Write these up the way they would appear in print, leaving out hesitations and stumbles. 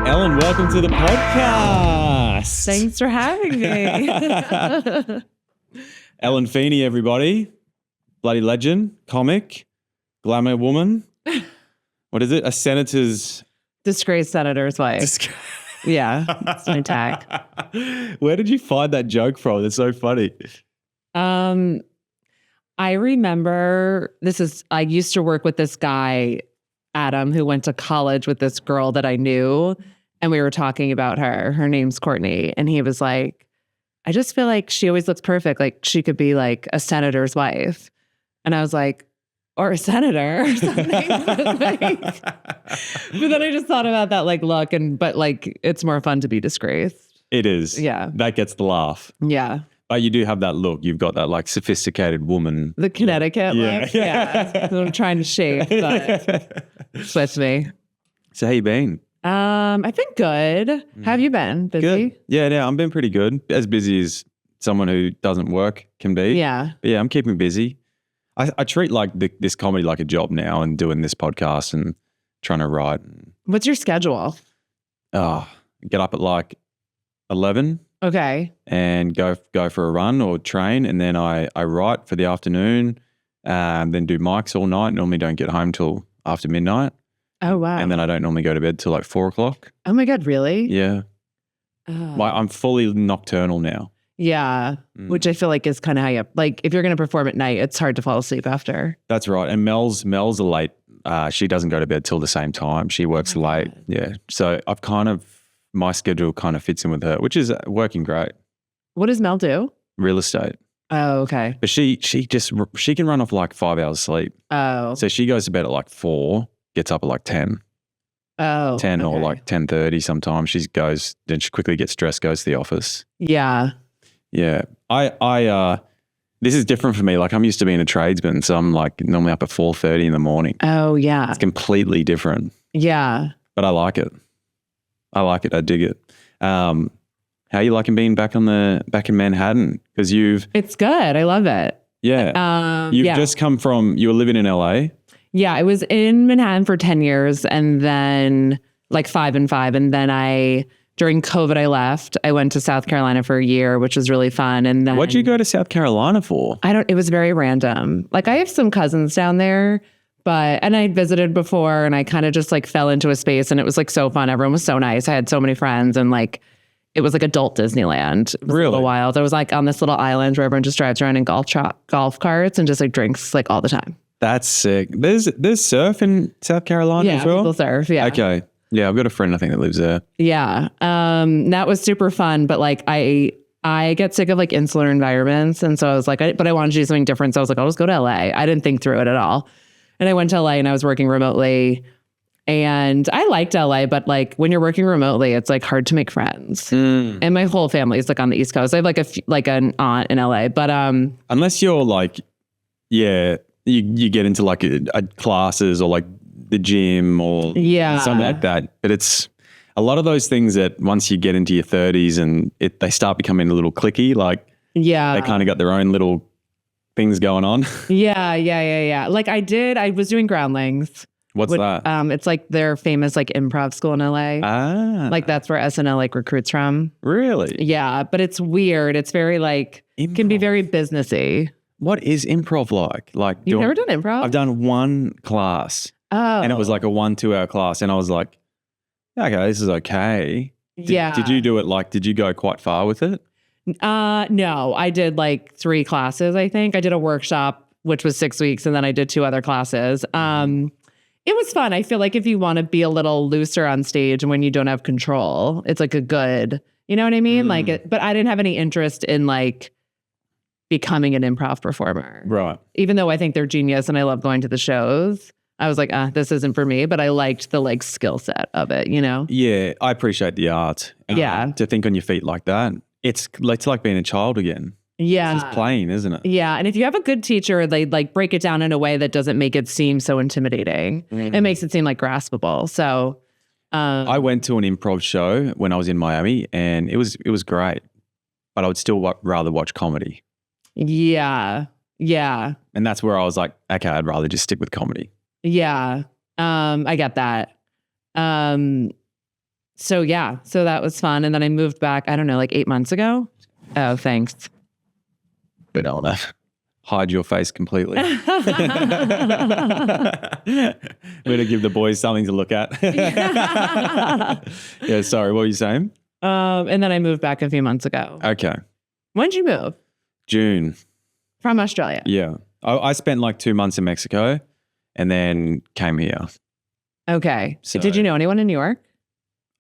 Ellen, welcome to the podcast. Thanks for having me. Ellen Feeney, everybody. Bloody legend, comic, glamour woman. What is it? A senator's... Disgraced senator's wife. Yeah, that's my tag. Where did you find that joke from? It's so funny. I remember I used to work with this guy, Adam, who went to college with this girl that I knew. And we were talking about her. Her name's Courtney. And he was like, I just feel like she always looks perfect. Like she could be like a senator's wife. And I was like, or a senator or something. But then I just thought about that like look but like it's more fun to be disgraced. It is. Yeah. That gets the laugh. Yeah. But you do have that look. You've got that like sophisticated woman. The Connecticut look. Yeah. I'm trying to shape, but it's with me. So how you been? I've been good. How have you been? Busy? Good. Yeah, I've been pretty good. As busy as someone who doesn't work can be. Yeah. But yeah, I'm keeping busy. I treat like this comedy like a job now, and doing this podcast and trying to write. What's your schedule? Get up at like 11. Okay. And go for a run or train, and then I write for the afternoon, then do mics all night. Normally don't get home till after midnight. Oh, wow. And then I don't normally go to bed till like 4 o'clock. Oh my God, really? Yeah. I'm fully nocturnal now. Yeah. Which I feel like is kind of how like if you're going to perform at night, it's hard to fall asleep after. That's right. And Mel's a late. She doesn't go to bed till the same time. She works late. Yeah. So my schedule kind of fits in with her, which is working great. What does Mel do? Real estate. Oh, okay. But she can run off like 5 hours sleep. Oh. So she goes to bed at like 4, gets up at like 10. Oh. 10 or like 10:30 sometimes. Then she quickly gets dressed, goes to the office. Yeah. Yeah. This is different for me. Like I'm used to being a tradesman, so I'm like normally up at 4:30 in the morning. Oh, yeah. It's completely different. Yeah. But I like it. I dig it. How are you liking being back in Manhattan? Because It's good. I love it. Yeah. You've just come from, you were living in LA? Yeah, I was in Manhattan for 10 years and then like 5 and 5. And then during COVID, I left. I went to South Carolina for a year, which was really fun. And then what'd you go to South Carolina for? it was very random. Like I have some cousins down there, and I'd visited before and I kind of just like fell into a space and it was like so fun. Everyone was so nice. I had so many friends and like, it was like adult Disneyland. It was really? A little wild. I was like on this little island where everyone just drives around in golf carts and just like drinks like all the time. That's sick. There's surf in South Carolina as well? Yeah, people surf, yeah. Okay. Yeah, I've got a friend I think that lives there. Yeah. That was super fun, but like I get sick of like insular environments. And so I was like, but I wanted to do something different. So I was like, I'll just go to LA. I didn't think through it at all. And I went to LA and I was working remotely. And I liked LA, but like when you're working remotely, it's like hard to make friends. And my whole family is like on the East Coast. I have like an aunt in LA, but unless you're like, yeah, you get into like a classes or like the gym or something like that. But it's a lot of those things that once you get into your 30s and they start becoming a little cliquey, like they kind of got their own little things going on. Yeah. Like I was doing Groundlings. What's that? It's like their famous like improv school in LA. Like that's where SNL like recruits from. Really? Yeah, but it's weird. It's very like improv. Can be very businessy. What is improv like? Like you've never done improv? I've done one class. Oh. And it was like a 1-2 hour class, and I was like, okay, this is okay. Did you do it like? Did you go quite far with it? No, I did like 3 classes. I think I did a workshop, which was 6 weeks, and then I did 2 other classes. It was fun. I feel like if you want to be a little looser on stage and when you don't have control, it's like a good, you know what I mean? But I didn't have any interest in like becoming an improv performer. Right. Even though I think they're genius and I love going to the shows, I was like, this isn't for me, but I liked the like skill set of it, you know? Yeah. I appreciate the art. To think on your feet like that. It's like being a child again. Yeah. It's just playing, isn't it? Yeah. And if you have a good teacher, they like break it down in a way that doesn't make it seem so intimidating. It makes it seem like graspable. So I went to an improv show when I was in Miami and it was great, but I would still rather watch comedy. Yeah. Yeah. And that's where I was like, okay, I'd rather just stick with comedy. Yeah. I get that. So that was fun. And then I moved back, I don't know, like 8 months ago. Oh, thanks. But I want to hide your face completely. We're going to give the boys something to look at. Yeah, sorry, what were you saying? And then I moved back a few months ago. Okay. When did you move? June. From Australia? Yeah. I spent like 2 months in Mexico and then came here. Okay. So did you know anyone in New York?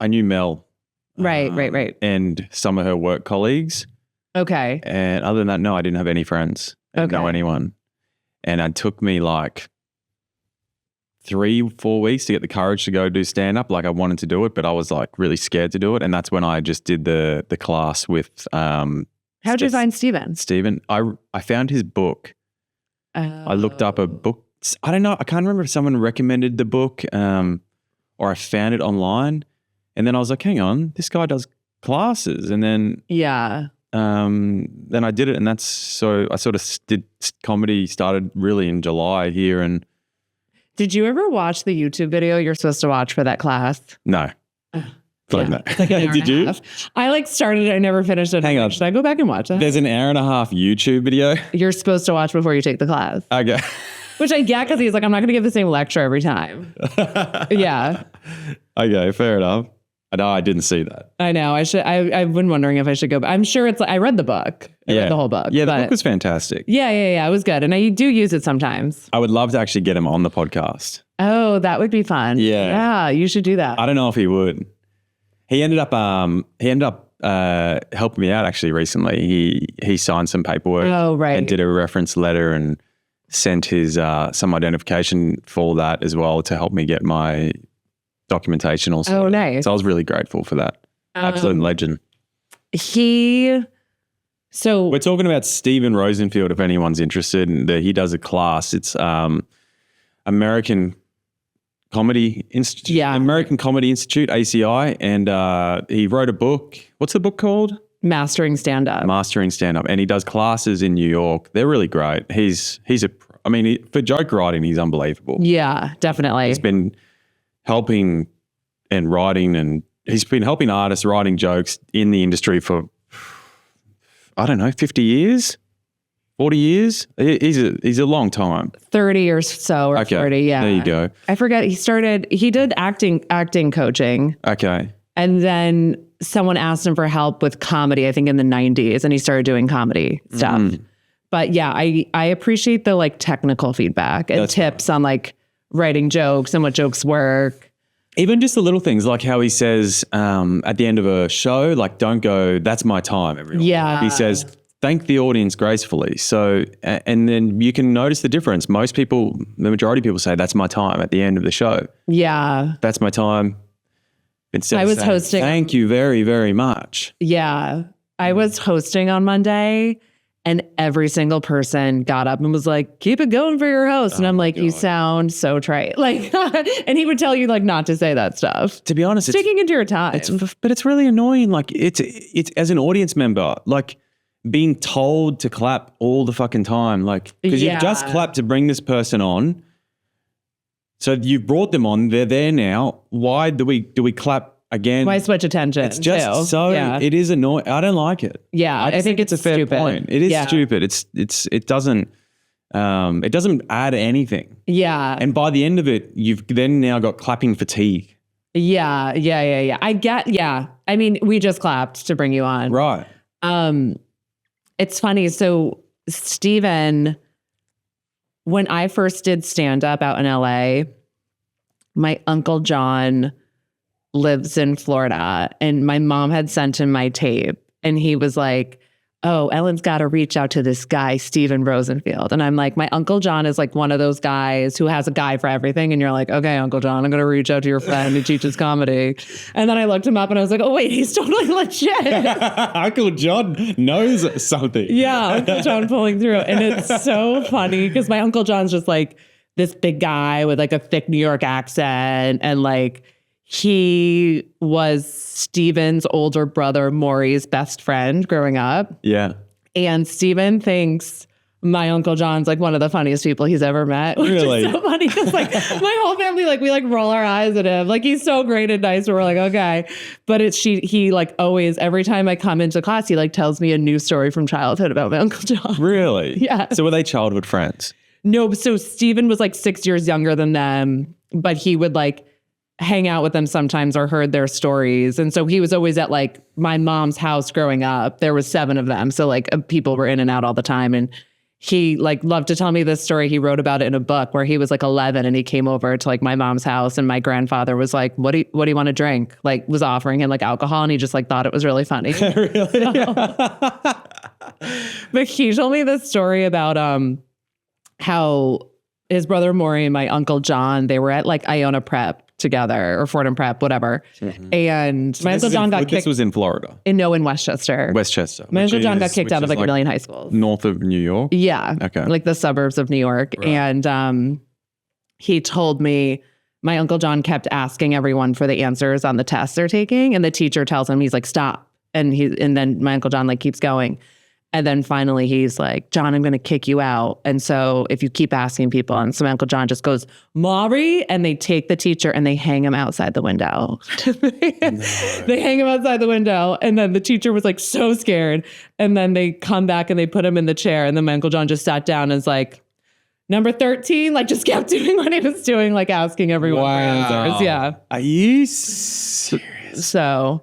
I knew Mel. Right. And some of her work colleagues. Okay. And other than that, no, I didn't have any friends. I didn't know anyone. And it took me like 3-4 weeks to get the courage to go do stand-up. Like I wanted to do it, but I was like really scared to do it. And that's when I just did the class with How'd you find Steven? Steven. I found his book. I looked up a book. I don't know. I can't remember if someone recommended the book or I found it online. And then I was like, hang on, this guy does classes. And then then I did it. And that's so I sort of did comedy, started really in July here. And did you ever watch the YouTube video you're supposed to watch for that class? No. No. Did you? I like started it. I never finished it. Hang on. Should I go back and watch it? There's an hour and a half YouTube video. You're supposed to watch before you take the class. Okay. Which I get because he's like, I'm not going to give the same lecture every time. Yeah. Okay, fair enough. No, I didn't see that. I know. I've been wondering if I should go. I'm sure it's like, I read the book. I read the whole book. Yeah, the book was fantastic. Yeah. It was good. And I do use it sometimes. I would love to actually get him on the podcast. Oh, that would be fun. Yeah. Yeah, you should do that. I don't know if he would. He ended up helping me out actually recently. He signed some paperwork. Oh, right. And did a reference letter and sent his some identification for that as well to help me get my documentation also. Oh, nice. So I was really grateful for that. Absolute legend. We're talking about Steven Rosenfield if anyone's interested. He does a class. It's American Comedy Institute. Yeah. American Comedy Institute, ACI. And he wrote a book. What's the book called? Mastering Stand-Up. Mastering Stand-Up. And he does classes in New York. They're really great. For joke writing, he's unbelievable. Yeah, definitely. He's been helping and writing, and he's been helping artists writing jokes in the industry for, I don't know, 50 years, 40 years. He's a long time. 30 or so, or 40, yeah. There you go. I forget, he did acting coaching. Okay. And then someone asked him for help with comedy, I think in the 90s, and he started doing comedy stuff. Mm. But yeah, I appreciate the like technical feedback and tips on like writing jokes and what jokes work. Even just the little things like how he says at the end of a show, like, don't go, that's my time, everyone. Yeah. He says, thank the audience gracefully. So, and then you can notice the difference. Most people, the majority of people say, that's my time at the end of the show. Yeah. That's my time. Instead I was hosting. Thank you very, very much. Yeah. I was hosting on Monday. And every single person got up and was like, keep it going for your host. And I'm like, you sound so trite. Like, and he would tell you like not to say that stuff. To be honest, it's taking into your time. But it's really annoying. Like it's as an audience member, like being told to clap all the fucking time. Like, because you've just clapped to bring this person on. So you've brought them on. They're there now. Why do we clap again? Why switch attention? It's just it is annoying. I don't like it. Yeah, I think it's a fair stupid. point. It is stupid. It doesn't add anything. Yeah. And by the end of it, you've then now got clapping fatigue. Yeah. I mean, we just clapped to bring you on. Right. It's funny. So Steven, when I first did stand up out in LA, my Uncle John lives in Florida, and my mom had sent him my tape, and he was like, oh, Ellen's got to reach out to this guy, Steven Rosenfield. And I'm like, my Uncle John is like one of those guys who has a guy for everything. And you're like, okay, Uncle John, I'm going to reach out to your friend who teaches comedy. And then I looked him up and I was like, oh, wait, he's totally legit. Uncle John knows something. Yeah, Uncle John pulling through. And it's so funny because my Uncle John's just like this big guy with like a thick New York accent, and like, he was Steven's older brother, Maury's best friend growing up. Yeah. And Steven thinks my Uncle John's like one of the funniest people he's ever met. Really? Which is so funny because like my whole family, like we like roll our eyes at him. Like he's so great and nice. We're like, okay. But he like always, every time I come into class, he like tells me a new story from childhood about my Uncle John. Really? Yeah. So were they childhood friends? No, so Stephen was like 6 years younger than them, but he would like hang out with them sometimes or heard their stories. And so he was always at like my mom's house growing up. There was 7 of them. So like people were in and out all the time. And he like loved to tell me this story. He wrote about it in a book where he was like 11 and he came over to like my mom's house and my grandfather was like, what do you want to drink? Like was offering him like alcohol and he just like thought it was really funny. Really? But he told me this story about how his brother Maury and my Uncle John, they were at like Iona Prep together or Fordham Prep, whatever. Mm-hmm. And my Uncle John got kicked. This was in Florida? In Westchester. Westchester. My Uncle John got kicked out of like a million high schools. North of New York? Yeah. Okay. Like the suburbs of New York. Right. And he told me my Uncle John kept asking everyone for the answers on the tests they're taking. And the teacher tells him, he's like, stop. And then my Uncle John like keeps going. And then finally he's like, John, I'm going to kick you out. And so if you keep asking people, and so my Uncle John just goes, Maury, and they take the teacher and they hang him outside the window. They hang him outside the window. And then the teacher was like so scared. And then they come back and they put him in the chair. And then my Uncle John just sat down and was like, number 13, like just kept doing what he was doing, like asking everyone for answers. Yeah. Are you serious? So.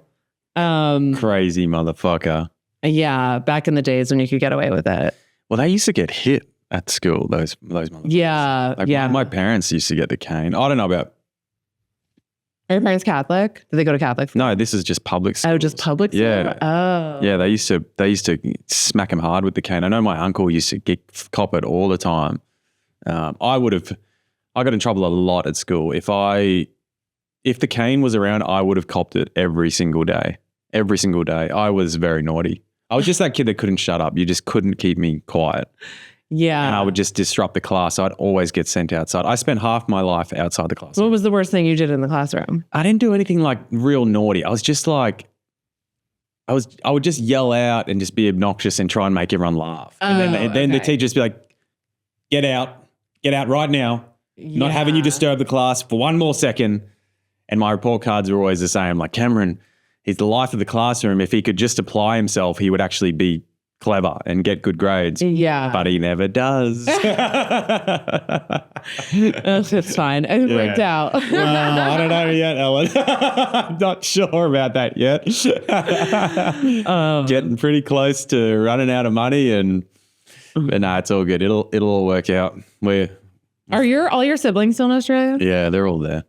Crazy motherfucker. Yeah, back in the days when you could get away with it. Well, they used to get hit at school, those motherfuckers. Yeah, like yeah. My parents used to get the cane. I don't know about... Are your parents Catholic? Did they go to Catholic school? No, this is just public school. Oh, just public school? Yeah. Oh. Yeah, they used to smack him hard with the cane. I know my uncle used to cop it all the time. I got in trouble a lot at school. If the cane was around, I would have copped it every single day. Every single day. I was very naughty. I was just that kid that couldn't shut up. You just couldn't keep me quiet. Yeah. And I would just disrupt the class. So I'd always get sent outside. I spent half my life outside the classroom. What was the worst thing you did in the classroom? I didn't do anything like real naughty. I was just like, I would just yell out and just be obnoxious and try and make everyone laugh. And then the teacher just be like, get out right now. Yeah. Not having you disturb the class for one more second. And my report cards were always the same. Like, Cameron, he's the life of the classroom. If he could just apply himself, he would actually be clever and get good grades. Yeah. But he never does. It's fine. It worked out. Well, I don't know yet, Ellen. I'm not sure about that yet. Getting pretty close to running out of money, but no, it's all good. It'll all work out. Are all your siblings still in Australia? Yeah, they're all there.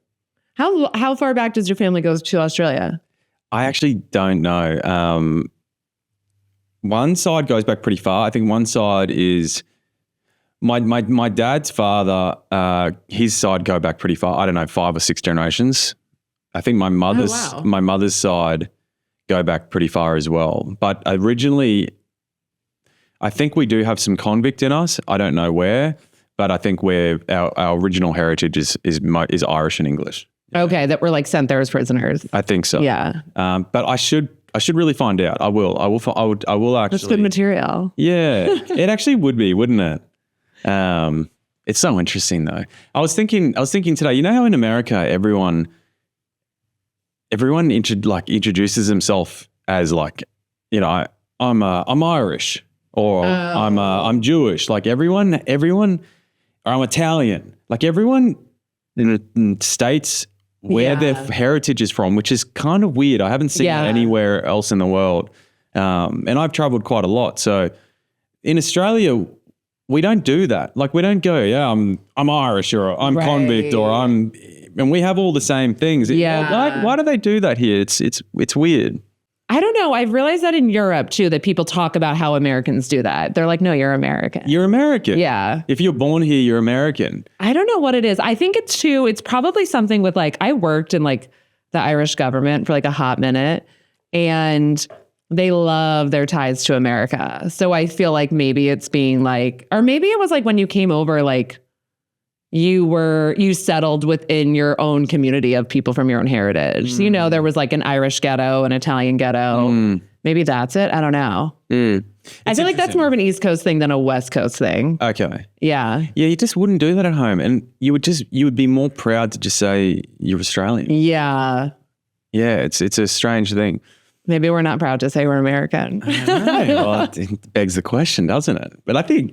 How far back does your family go to Australia? I actually don't know. One side goes back pretty far. I think one side is my dad's father. His side go back pretty far. I don't know, 5 or 6 generations. I think my mother's side go back pretty far as well. But originally, I think we do have some convict in us. I don't know where, but I think our original heritage is Irish and English. Okay, that were like sent there as prisoners. I think so. Yeah. But I should really find out. I will actually. That's good material. Yeah, it actually would be, wouldn't it? It's so interesting though. I was thinking today. You know how in America everyone introduces himself as like, you know, I'm Irish or I'm Jewish. Like everyone, or I'm Italian. Like everyone in states where their heritage is from, which is kind of weird. I haven't seen it anywhere else in the world. And I've traveled quite a lot. So in Australia, we don't do that. Like we don't go, I'm Irish or I'm convict or and we have all the same things. Yeah. Why do they do that here? It's weird. I don't know. I've realized that in Europe too, that people talk about how Americans do that. They're like, no, you're American. You're American. Yeah. If you're born here, you're American. I don't know what it is. I think it's probably something with like, I worked in like the Irish government for like a hot minute and they love their ties to America. So I feel like maybe it's being like, or maybe it was like when you came over, like you settled within your own community of people from your own heritage. You know, there was like an Irish ghetto, an Italian ghetto. maybe that's it. I don't know. I feel like that's more of an East Coast thing than a West Coast thing. Okay. Yeah. Yeah, you just wouldn't do that at home. And you would be more proud to just say you're Australian. Yeah. Yeah, it's a strange thing. Maybe we're not proud to say we're American. Well, it begs the question, doesn't it? But I think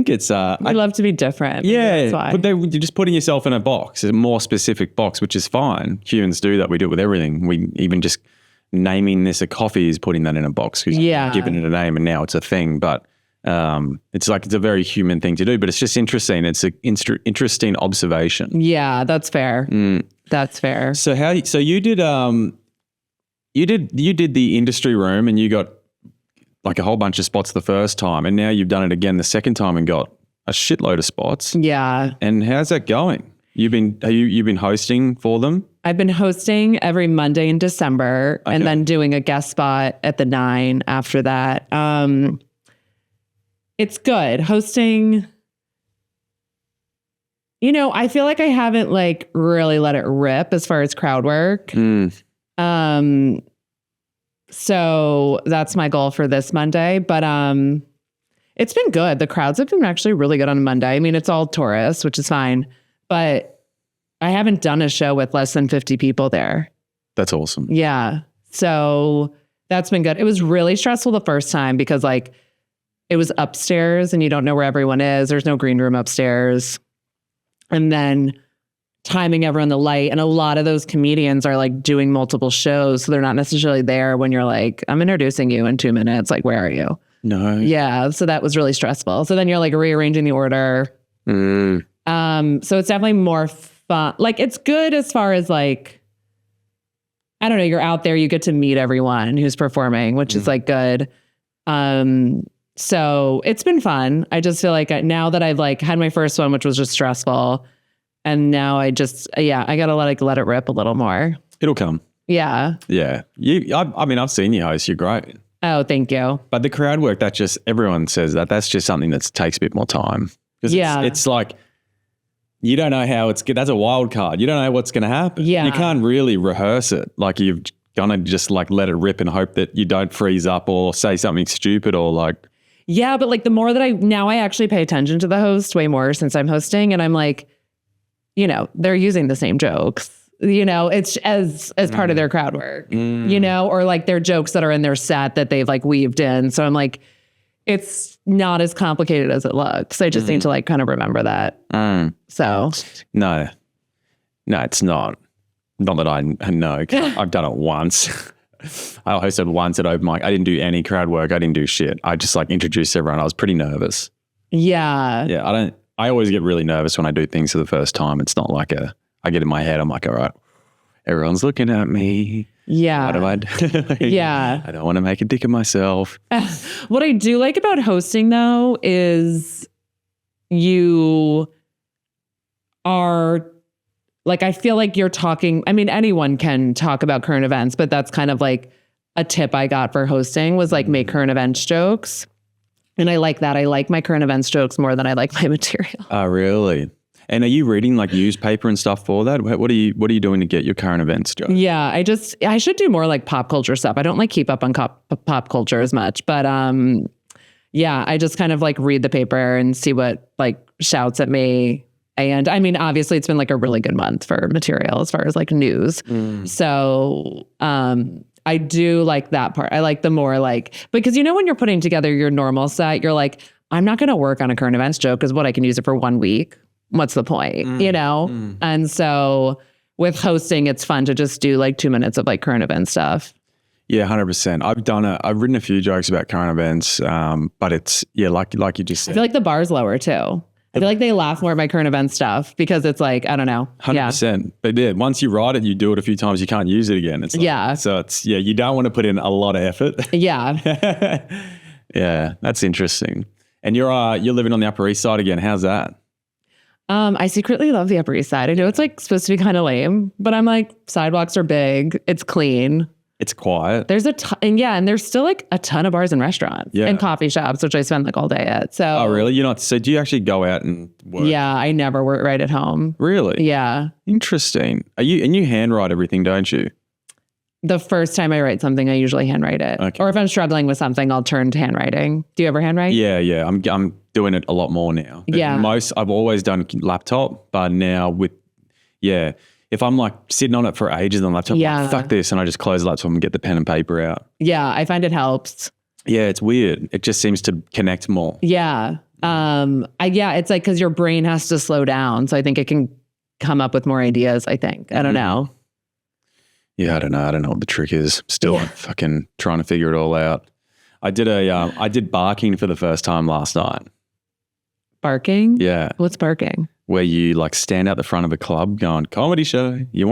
it's... we love to be different. Yeah, that's why. but you're just putting yourself in a box, a more specific box, which is fine. Humans do that. We do it with everything. We even just naming this a coffee is putting that in a box because you've given it a name and now it's a thing. But it's a very human thing to do. But it's just interesting. It's an interesting observation. Yeah, that's fair. That's fair. So you did the industry room and you got like a whole bunch of spots the first time, and now you've done it again the second time and got a shitload of spots. Yeah. And how's that going? You've been hosting for them? I've been hosting every Monday in December and then doing a guest spot at the 9 after that. It's good. Hosting, I feel like I haven't like really let it rip as far as crowd work. So that's my goal for this Monday, but it's been good. The crowds have been actually really good on Monday. I mean, it's all tourists, which is fine, but I haven't done a show with less than 50 people there. That's awesome. Yeah. So that's been good. It was really stressful the first time because like it was upstairs and you don't know where everyone is. There's no green room upstairs. And then timing everyone the light, and a lot of those comedians are like doing multiple shows, so they're not necessarily there when you're like, I'm introducing you in 2 minutes, like where are you? No. Yeah, so that was really stressful. So then you're like rearranging the order. So it's definitely more fun. Like it's good as far as like, I don't know, you're out there, you get to meet everyone who's performing, which is like good. So it's been fun. I just feel like now that I've like had my first one, which was just stressful, and now I just, I got to let it rip a little more. It'll come. Yeah. Yeah. I've seen you host. You're great. Oh, thank you. But the crowd work, everyone says that's just something that takes a bit more time. Yeah. It's like, you don't know how that's a wild card. You don't know what's going to happen. Yeah. You can't really rehearse it. Like you've got to just like let it rip and hope that you don't freeze up or say something stupid or like. Yeah. But like the more that I actually pay attention to the host way more since I'm hosting, and I'm like, they're using the same jokes, it's as part of their crowd work, or like their jokes that are in their set that they've like weaved in. So I'm like, it's not as complicated as it looks. I just need to like kind of remember that. So no, it's not. Not that I know. I've done it once. I hosted once at open mic. I didn't do any crowd work. I didn't do shit. I just like introduced everyone. I was pretty nervous. Yeah. Yeah. I always get really nervous when I do things for the first time. It's not like I get in my head. I'm like, all right, everyone's looking at me. Yeah. What do I do? Yeah. I don't want to make a dick of myself. What I do like about hosting though is you are like, I feel like you're talking, I mean, anyone can talk about current events, but that's kind of like a tip I got for hosting was like make current events jokes. And I like that. I like my current events jokes more than I like my material. Oh, really? And are you reading like newspaper and stuff for that? What are you doing to get your current events jokes? Yeah, I should do more like pop culture stuff. I don't like keep up on pop culture as much, but I just kind of like read the paper and see what like shouts at me. And I mean, obviously it's been like a really good month for material as far as like news. So I do like that part. I like the more like, because when you're putting together your normal set, you're like, I'm not going to work on a current events joke because what I can use it for 1 week. What's the point, And so with hosting, it's fun to just do like 2 minutes of like current event stuff. Yeah, 100%. I've written a few jokes about current events, but it's, like you just said. I feel like the bar's lower too. I feel like they laugh more at my current event stuff because it's like, I don't know. 100%. But yeah, once you write it, you do it a few times, you can't use it again. It's like, so it's, you don't want to put in a lot of effort. Yeah. Yeah, that's interesting. And you're living on the Upper East Side again. How's that? I secretly love the Upper East Side. I know it's like supposed to be kind of lame, but I'm like, sidewalks are big. It's clean. It's quiet. There's and there's still like a ton of bars and restaurants and coffee shops, which I spend like all day at. So. Oh, really? So do you actually go out and work? Yeah, I never work right at home. Really? Yeah. Interesting. You handwrite everything, don't you? The first time I write something, I usually handwrite it. Okay. Or if I'm struggling with something, I'll turn to handwriting. Do you ever handwrite? Yeah. I'm doing it a lot more now. But I've always done laptop, but now if I'm like sitting on it for ages on the laptop, I'm like, fuck this, and I just close the laptop and get the pen and paper out. Yeah, I find it helps. Yeah, it's weird. It just seems to connect more. Yeah. It's like because your brain has to slow down. So I think it can come up with more ideas, I think. I don't know. Yeah, I don't know. I don't know what the trick is. Still fucking trying to figure it all out. I did barking for the first time last night. Barking? Yeah. What's barking? Where you like stand out the front of a club going, comedy show. You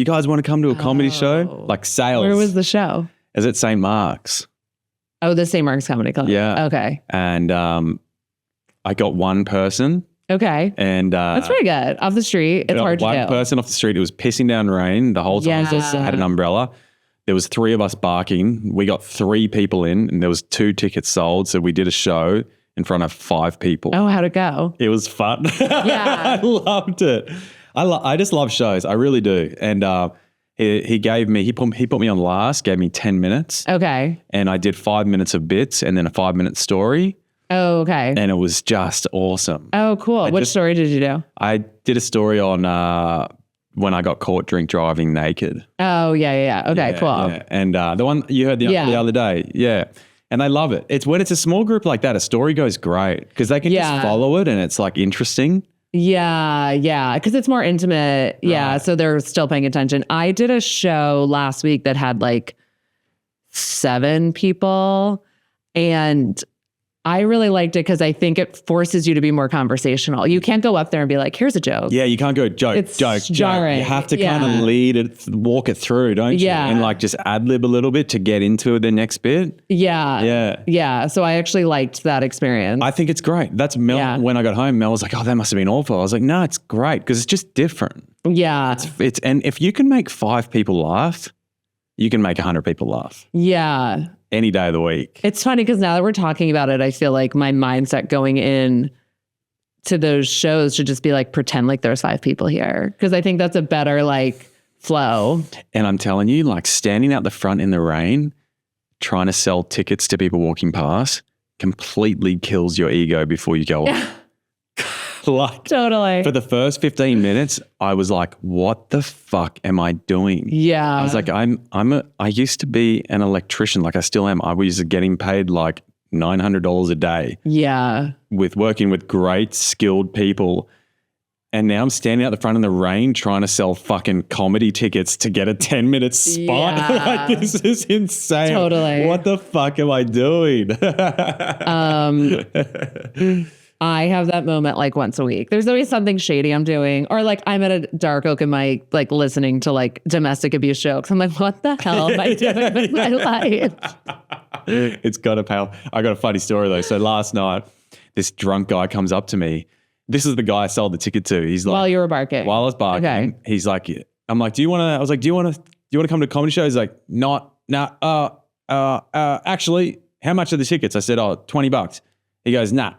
guys want to come to a comedy show? Like sales. Where was the show? Is it St. Mark's? Oh, the St. Mark's Comedy Club. Yeah. Okay. And I got one person. Okay. And that's pretty good. Off the street. It's hard to do. One person off the street. It was pissing down rain the whole time. So I had an umbrella. There was 3 of us barking. We got 3 people in and there was 2 tickets sold. So we did a show in front of 5 people. Oh, how'd it go? It was fun. Yeah. I loved it. I just love shows. I really do. And he put me on last, gave me 10 minutes. Okay. And I did 5 minutes of bits and then a 5-minute story. Oh, okay. And it was just awesome. Oh, cool. Which story did you do? I did a story on when I got caught drink driving naked. Oh, yeah. Okay, cool. Yeah. And the one you heard the other day. Yeah. And I love it. It's when it's a small group like that, a story goes great because they can just follow it and it's like interesting. Yeah. Because it's more intimate. Yeah. Right. So they're still paying attention. I did a show last week that had like 7 people and I really liked it because I think it forces you to be more conversational. You can't go up there and be like, here's a joke. Yeah, you can't go joke. It's Joke. jarring. You have to kind of lead it, walk it through, don't you? Yeah. And like just ad-lib a little bit to get into the next bit. Yeah. So I actually liked that experience. I think it's great. That's Mel. Yeah. When I got home, Mel was like, oh, that must have been awful. I was like, no, it's great because it's just different. Yeah. And if you can make 5 people laugh, you can make 100 people laugh. Yeah. Any day of the week. It's funny because now that we're talking about it, I feel like my mindset going in to those shows should just be like, pretend like there's 5 people here. Because I think that's a better like flow. And I'm telling you, like standing out the front in the rain, trying to sell tickets to people walking past completely kills your ego before you go on. Like totally. For the first 15 minutes, I was like, what the fuck am I doing? Yeah. I was like, I used to be an electrician, like I still am. I was getting paid like $900 a day. Yeah. With working with great skilled people. And now I'm standing out the front in the rain trying to sell fucking comedy tickets to get a 10-minute spot. Yeah. Like, this is insane. Totally. What the fuck am I doing? I have that moment like once a week. There's always something shady I'm doing. Or like I'm at a dark oak mic like listening to like domestic abuse jokes. I'm like, what the hell am I doing with my life? It's got a pal. I got a funny story though. So last night, this drunk guy comes up to me. This is the guy I sold the ticket to. He's like, while you were barking. While I was barking, he's like, I'm like, do you want to come to a comedy show? He's like, actually, how much are the tickets? I said, $20. He goes, nah.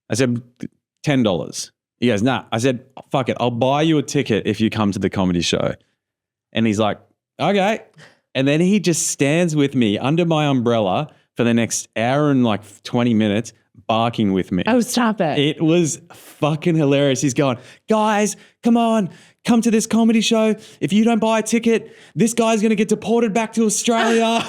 I said, $10. He goes, nah. I said, fuck it. I'll buy you a ticket if you come to the comedy show. And he's like, okay. And then he just stands with me under my umbrella for the next hour and like 20 minutes barking with me. Oh, stop it. It was fucking hilarious. He's going, guys, come on. Come to this comedy show. If you don't buy a ticket, this guy's going to get deported back to Australia.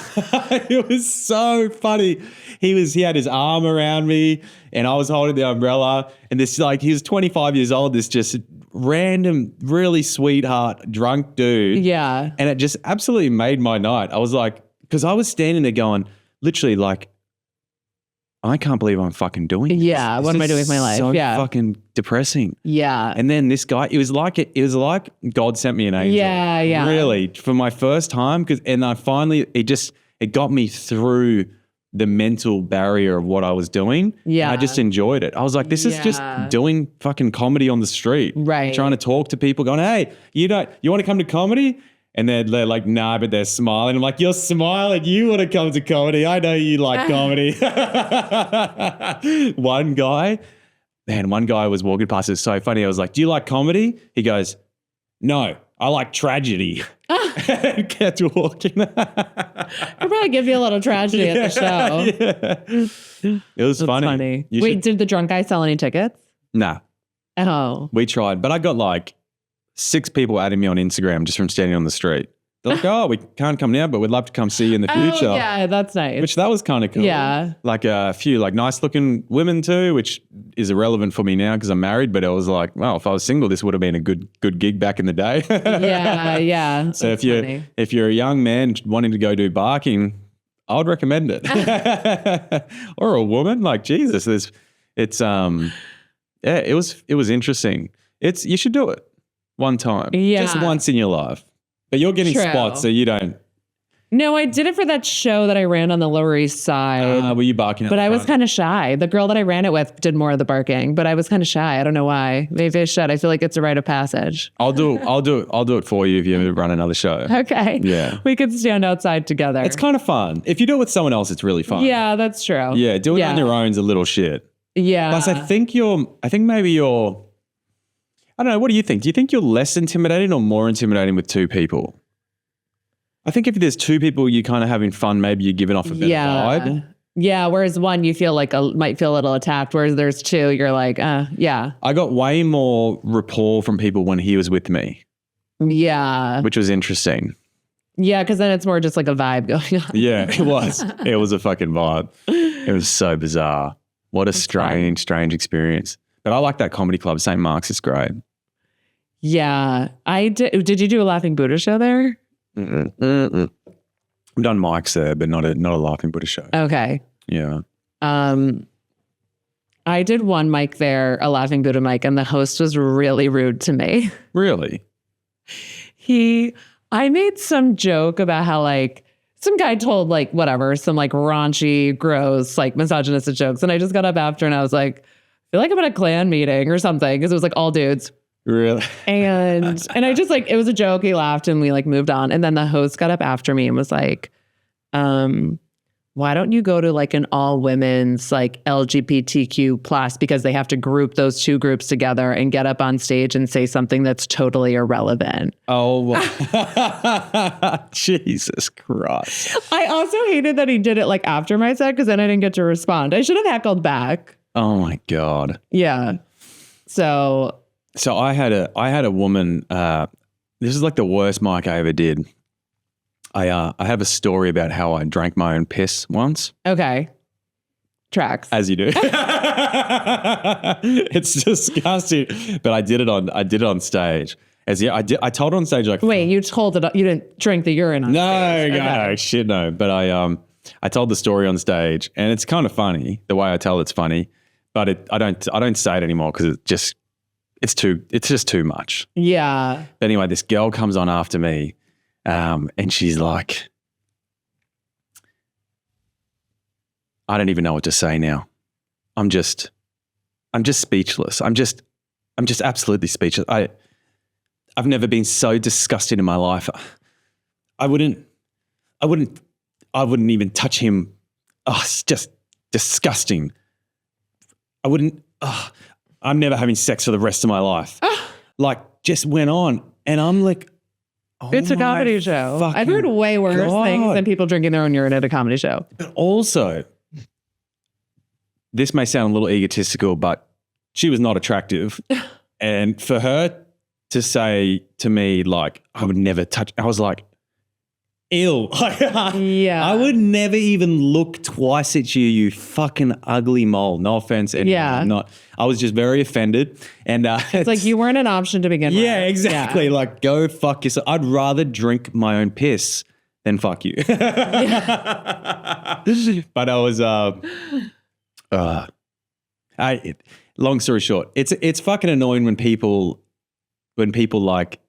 It was so funny. He had his arm around me and I was holding the umbrella and this like, he was 25 years old, this just random, really sweetheart, drunk dude. Yeah. And it just absolutely made my night. I was like, because I was standing there going, literally like, I can't believe I'm fucking doing this. Yeah, what am I doing with my life? So yeah. fucking depressing. Yeah. And then this guy, it was like God sent me an angel. Yeah. Really, for my first time, and I finally, it got me through the mental barrier of what I was doing. Yeah. I just enjoyed it. I was like, this is just doing fucking comedy on the street. Right. Trying to talk to people going, hey, you want to come to comedy? And they're like, nah, but they're smiling. I'm like, you're smiling. You want to come to comedy. I know you like comedy. One guy was walking past. It was so funny. I was like, do you like comedy? He goes, no, I like tragedy. And kept walking. I'll probably give you a little tragedy at the show. Yeah. It was That's funny. Wait, did the drunk guy sell any tickets? Nah. Oh. We tried, but I got like 6 people adding me on Instagram just from standing on the street. They're like, oh, we can't come now, but we'd love to come see you in the future. Oh, yeah, that's nice. Which that was kind of cool. Yeah. Like a few like nice looking women too, which is irrelevant for me now because I'm married, but it was like, well, if I was single, this would have been a good gig back in the day. Yeah. So if you're a young man wanting to go do barking, I would recommend it. Or a woman, like Jesus, it was interesting. You should do it one time. Yeah. Just once in your life. But you're getting spots, so you don't. No, I did it for that show that I ran on the Lower East Side. Were you barking? But I was kind of shy. The girl that I ran it with did more of the barking, but I was kind of shy. I don't know why. Maybe I should. I feel like it's a rite of passage. I'll do it for you if you ever run another show. Okay. Yeah. We could stand outside together. It's kind of fun. If you do it with someone else, it's really fun. Yeah, that's true. Yeah, doing it on your own is a little shit. Yeah. Plus, I think maybe you're. I don't know. What do you think? Do you think you're less intimidating or more intimidating with 2 people? I think if there's 2 people you're kind of having fun, maybe you're giving off a better vibe. Yeah, whereas one you feel like might feel a little attacked, whereas there's 2, you're like, yeah. I got way more rapport from people when he was with me. Yeah. Which was interesting. Yeah, because then it's more just like a vibe going on. Yeah, it was. It was a fucking vibe. It was so bizarre. What a strange experience. But I like that comedy club, St. Mark's. It's great. Yeah. I did. Did you do a Laughing Buddha show there? I've done mics there, but not a Laughing Buddha show. Okay. Yeah. I did one mic there, a Laughing Buddha mic, and the host was really rude to me. Really? I made some joke about how like some guy told like whatever, some like raunchy, gross, like misogynistic jokes. And I just got up after and I was like, I feel like I'm at a Klan meeting or something because it was like all dudes. Really? And I just like, it was a joke. He laughed and we like moved on. And then the host got up after me and was like, why don't you go to like an all women's like LGBTQ plus because they have to group those 2 groups together and get up on stage and say something that's totally irrelevant. Oh, Jesus Christ. I also hated that he did it like after my set because then I didn't get to respond. I should have heckled back. Oh my God. Yeah. So I had a woman, this is like the worst mic I ever did. I have a story about how I drank my own piss once. Okay. Tracks. As you do. It's disgusting. But I did it on stage. I told her on stage like wait, you didn't drink the urine on stage. No, shit no. But I told the story on stage and it's kind of funny. The way I tell it's funny. But I don't say it anymore because it's just too much. Yeah. But anyway, this girl comes on after me. And she's like, I don't even know what to say now. I'm just speechless. I'm just absolutely speechless. I've never been so disgusted in my life. I wouldn't even touch him. Oh, it's just disgusting. I'm never having sex for the rest of my life. Like just went on and I'm like, oh, it's a comedy show. I've heard way worse things than people drinking their own urine at a comedy show. But also, this may sound a little egotistical, but she was not attractive. And for her to say to me, like, I would never touch, I was like, ew. Yeah. I would never even look twice at you, you fucking ugly mole. No offense. Anyway, Yeah. I was just very offended. And it's like you weren't an option to begin with. Yeah, exactly. Yeah. Like, go fuck yourself. I'd rather drink my own piss than fuck you. But I was, long story short, it's fucking annoying when people like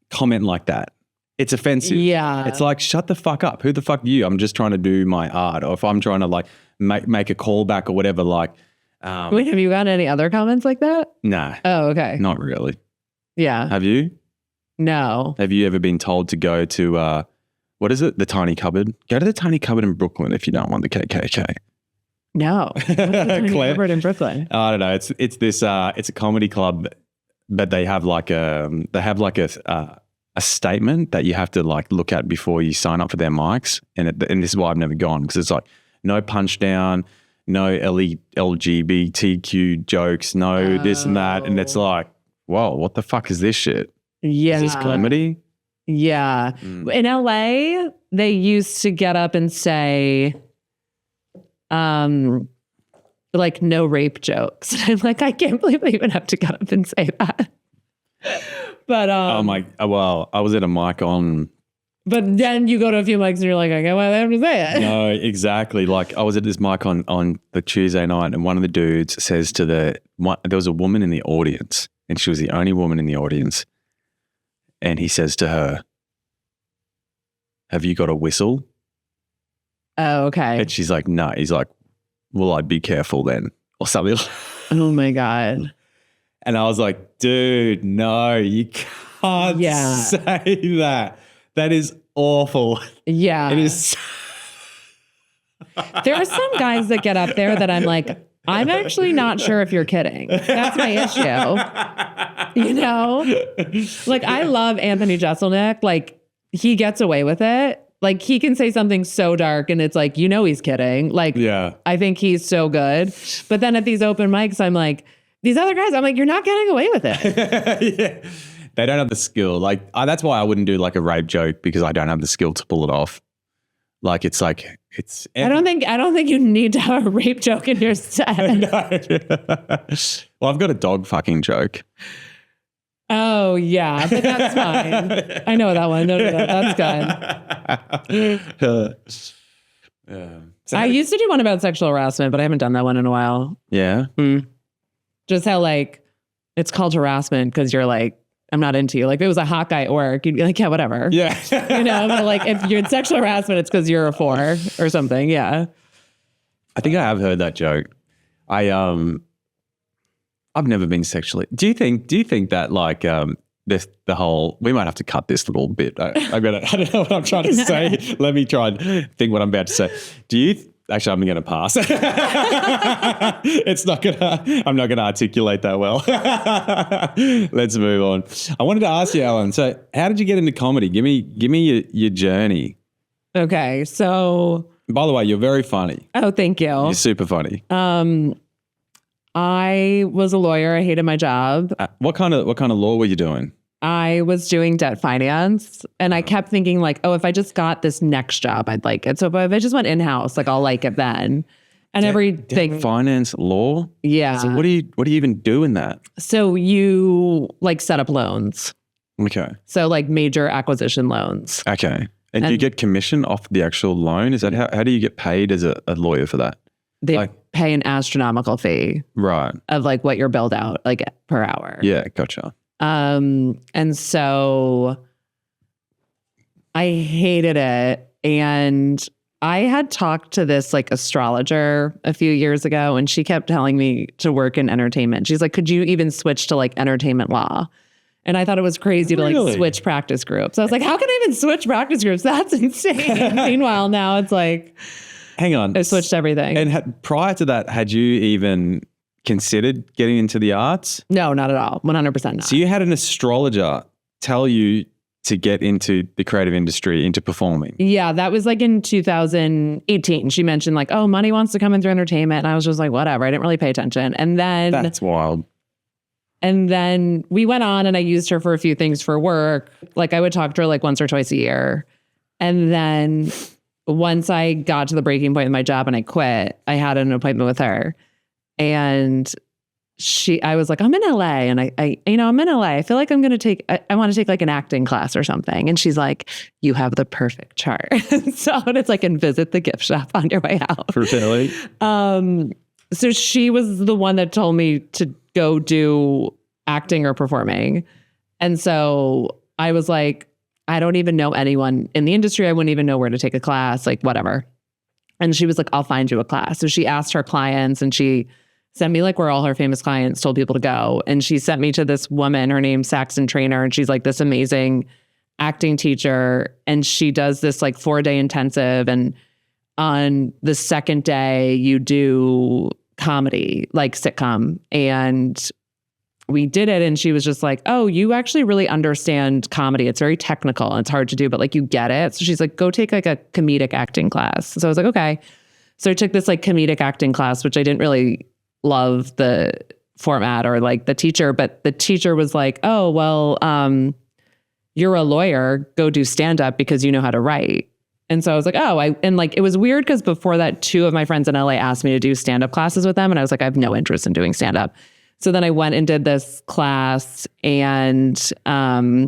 comment like that. It's offensive. Yeah. It's like, shut the fuck up. Who the fuck are you? I'm just trying to do my art. Or if I'm trying to like make a callback or whatever, like. Wait, have you gotten any other comments like that? Nah. Oh, okay. Not really. Yeah. Have you? No. Have you ever been told to go to, what is it? The Tiny Cupboard? Go to the Tiny Cupboard in Brooklyn if you don't want the KKK. No. What's the Tiny Cupboard in Brooklyn? I don't know. It's this, it's a comedy club but they have like a statement that you have to like look at before you sign up for their mics. And this is why I've never gone, because it's like no punch down, no LGBTQ jokes, no this and that. And it's like, whoa, what the fuck is this shit? Yeah. Is this comedy? Yeah. In LA, they used to get up and say, like no rape jokes. And I'm like, I can't believe they even have to get up and say that. But well, I was at a mic on. But then you go to a few mics and you're like, I get why they have to say it. No, exactly. Like I was at this mic on the Tuesday night, and one of the dudes says to there was a woman in the audience, and she was the only woman in the audience, and he says to her, "Have you got a whistle?" Oh, okay. And she's like, "No." He's like, "Well, I'd be careful then," or something. Oh my God. And I was like, dude, no, you can't say that. That is awful. Yeah. It is. There are some guys that get up there that I'm like, I'm actually not sure if you're kidding. That's my issue. You know? Like, I love Anthony Jeselnik. Like, he gets away with it. Like, he can say something so dark and it's like, you know, he's kidding. Like, yeah. I think he's so good. But then at these open mics, I'm like, these other guys, I'm like, you're not getting away with it. Yeah. They don't have the skill. Like, that's why I wouldn't do like a rape joke, because I don't have the skill to pull it off. Like, it's like, it's. I don't think you need to have a rape joke in your set. No. Well, I've got a dog fucking joke. Oh yeah, but that's fine. I know that one. No, that's good. So I used to do one about sexual harassment, but I haven't done that one in a while. Yeah. Just how like it's called harassment because you're like, I'm not into you. Like if it was a hot guy at work, you'd be like, yeah, whatever. Yeah. You know, but like if you're in sexual harassment, it's because you're a 4 or something. Yeah. I think I have heard that joke. I've never been sexually. Do you think that like the whole, we might have to cut this little bit. I don't know what I'm trying to say. Let me try and think what I'm about to say. Actually, I'm going to pass. I'm not going to articulate that well. Let's move on. I wanted to ask you, Ellen, so how did you get into comedy? Give me your journey. Okay. So. By the way, you're very funny. Oh, thank you. You're super funny. I was a lawyer. I hated my job. What kind of law were you doing? I was doing debt finance, and I kept thinking like, oh, if I just got this next job, I'd like it. So if I just went in-house, like I'll like it then. And everything. Debt finance law? Yeah. So what do you even do in that? So you like set up loans. Okay. So like major acquisition loans. Okay. And do you get commission off the actual loan? Is that how do you get paid as a lawyer for that? They pay an astronomical fee. Right. Of like what you're billed out like per hour. Yeah, gotcha. And so I hated it. And I had talked to this like astrologer a few years ago, and she kept telling me to work in entertainment. She's like, could you even switch to like entertainment law? And I thought it was crazy to like switch practice groups. I was like, how can I even switch practice groups? That's insane. Meanwhile, now it's like, hang on, I switched everything. And prior to that, had you even considered getting into the arts? No, not at all. 100% not. So you had an astrologer tell you to get into the creative industry, into performing? Yeah, that was like in 2018. She mentioned like, oh, money wants to come in through entertainment. And I was just like, whatever. I didn't really pay attention. And then... That's wild. And then we went on and I used her for a few things for work. Like I would talk to her like once or twice a year. And then once I got to the breaking point with my job and I quit, I had an appointment with her. And I was like, I'm in LA and I'm in LA. I feel like I'm going to take, I want to take like an acting class or something. And she's like, you have the perfect chart. So it's like, and visit the gift shop on your way out. Really? So she was the one that told me to go do acting or performing. And so I was like, I don't even know anyone in the industry. I wouldn't even know where to take a class, like whatever. And she was like, I'll find you a class. So she asked her clients and she sent me like where all her famous clients told people to go. And she sent me to this woman, her name's Saxon Trainer. And she's like this amazing acting teacher. And she does this like 4-day intensive. And on the second day you do comedy, like sitcom. And we did it and she was just like, oh, you actually really understand comedy. It's very technical and it's hard to do, but like you get it. So she's like, go take like a comedic acting class. So I was like, okay. So I took this like comedic acting class, which I didn't really love the format or like the teacher, but the teacher was like, oh, well, you're a lawyer, go do stand up because you know how to write. And so I was like, oh, and like, it was weird because before that, 2 of my friends in LA asked me to do stand up classes with them. And I was like, I have no interest in doing stand up. So then I went and did this class and I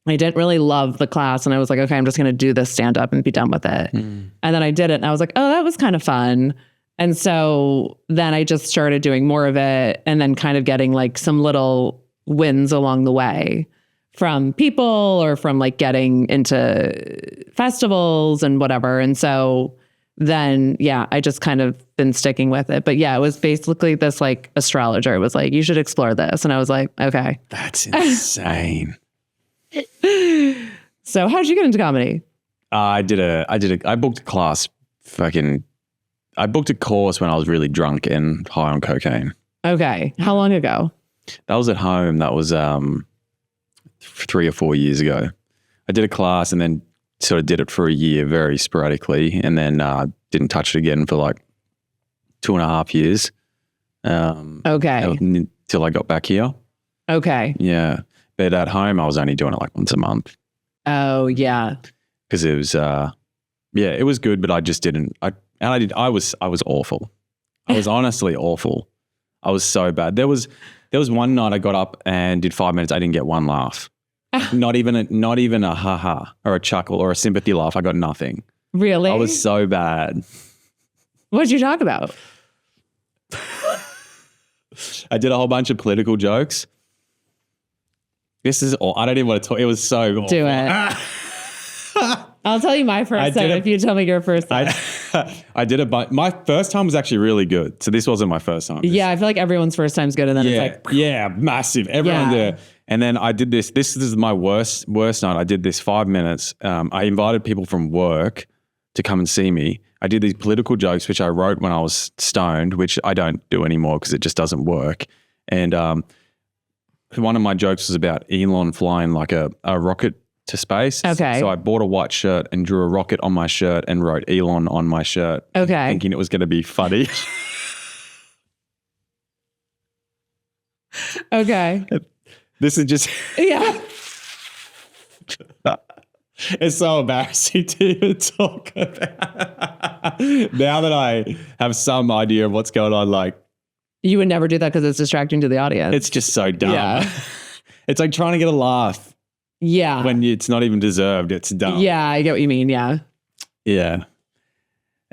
didn't really love the class. And I was like, okay, I'm just going to do this stand up and be done with it. And then I did it and I was like, oh, that was kind of fun. And so then I just started doing more of it and then kind of getting like some little wins along the way from people or from like getting into festivals and whatever. And so then, yeah, I just kind of been sticking with it. But yeah, it was basically this like astrologer was like, you should explore this. And I was like, okay. That's insane. So how'd you get into comedy? I booked a class I booked a course when I was really drunk and high on cocaine. Okay. How long ago? That was at home. That was 3 or 4 years ago. I did a class and then sort of did it for a year very sporadically and then didn't touch it again for like 2.5 years. Okay. Until I got back here. Okay. Yeah. But at home, I was only doing it like once a month. Oh, yeah. Because it was, it was good, but I just didn't. I was awful. I was honestly awful. I was so bad. There was one night I got up and did 5 minutes. I didn't get one laugh. Not even a ha-ha or a chuckle or a sympathy laugh. I got nothing. Really? I was so bad. What did you talk about? I did a whole bunch of political jokes. This is all. I don't even want to talk. It was so awful. Do it. I'll tell you my first time if you tell me your first time. I did it, but my first time was actually really good. So this wasn't my first time. Yeah, I feel like everyone's first time's good, and then it's like massive. Everyone there. And then I did this. This is my worst night. I did this 5 minutes. I invited people from work to come and see me. I did these political jokes, which I wrote when I was stoned, which I don't do anymore because it just doesn't work. And one of my jokes was about Elon flying like a rocket to space. Okay. So I bought a white shirt and drew a rocket on my shirt and wrote Elon on my shirt. Okay. Thinking it was going to be funny. Okay. This is just... Yeah. It's so embarrassing to even talk about. Now that I have some idea of what's going on, like... You would never do that because it's distracting to the audience. It's just so dumb. Yeah. It's like trying to get a laugh. Yeah. When it's not even deserved. It's dumb. Yeah, I get what you mean. Yeah. Yeah.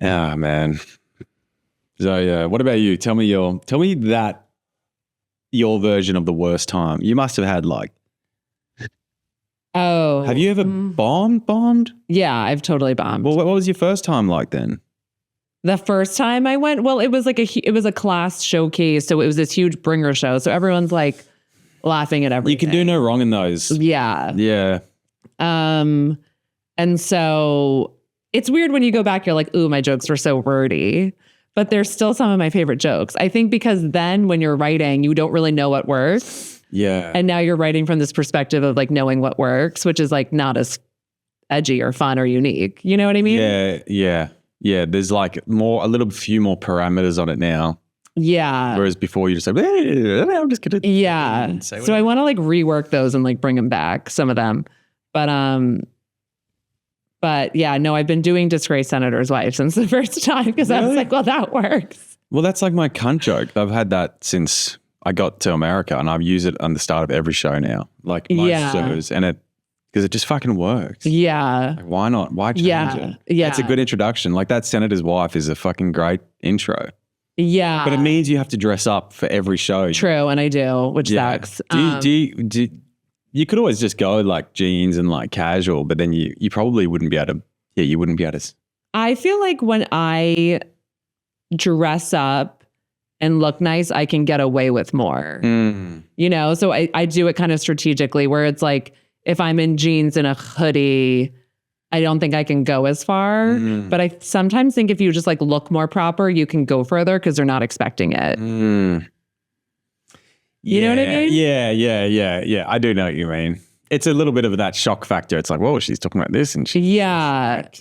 Ah, man. So yeah, what about you? Tell me your version of the worst time. You must have had like... Oh. Have you ever bombed? Yeah, I've totally bombed. Well, what was your first time like then? The first time I went, well, it was like it was a class showcase. So it was this huge bringer show. So everyone's like laughing at everything. You can do no wrong in those. Yeah. Yeah. And so it's weird when you go back, you're like, ooh, my jokes were so wordy. But they're still some of my favorite jokes. I think because then when you're writing, you don't really know what works. Yeah. And now you're writing from this perspective of like knowing what works, which is like not as edgy or fun or unique. You know what I mean? Yeah. Yeah. Yeah. There's like a few more parameters on it now. Yeah. Whereas before you just say, hey, I'm just going to. Yeah. So I want to like rework those and like bring them back, some of them. But yeah, no, I've been doing Disgraced Senator's Wife since the first time because I was like, well, that works. Well, that's like my cunt joke. I've had that since I got to America and I've used it on the start of every show now. Like most shows. And because it just fucking works. Yeah. Like, why not? Why change it? Yeah. It's a good introduction. Like that Senator's Wife is a fucking great intro. Yeah. But it means you have to dress up for every show. True. And I do, which sucks. You could always just go like jeans and like casual, but then you probably wouldn't be able to, you wouldn't be able to. I feel like when I dress up and look nice, I can get away with more, you know? So I do it kind of strategically where it's like, if I'm in jeans and a hoodie, I don't think I can go as far, but I sometimes think if you just like look more proper, you can go further because they're not expecting it. You know what I mean? Yeah. I do know what you mean. It's a little bit of that shock factor. It's like, whoa, she's talking about this. And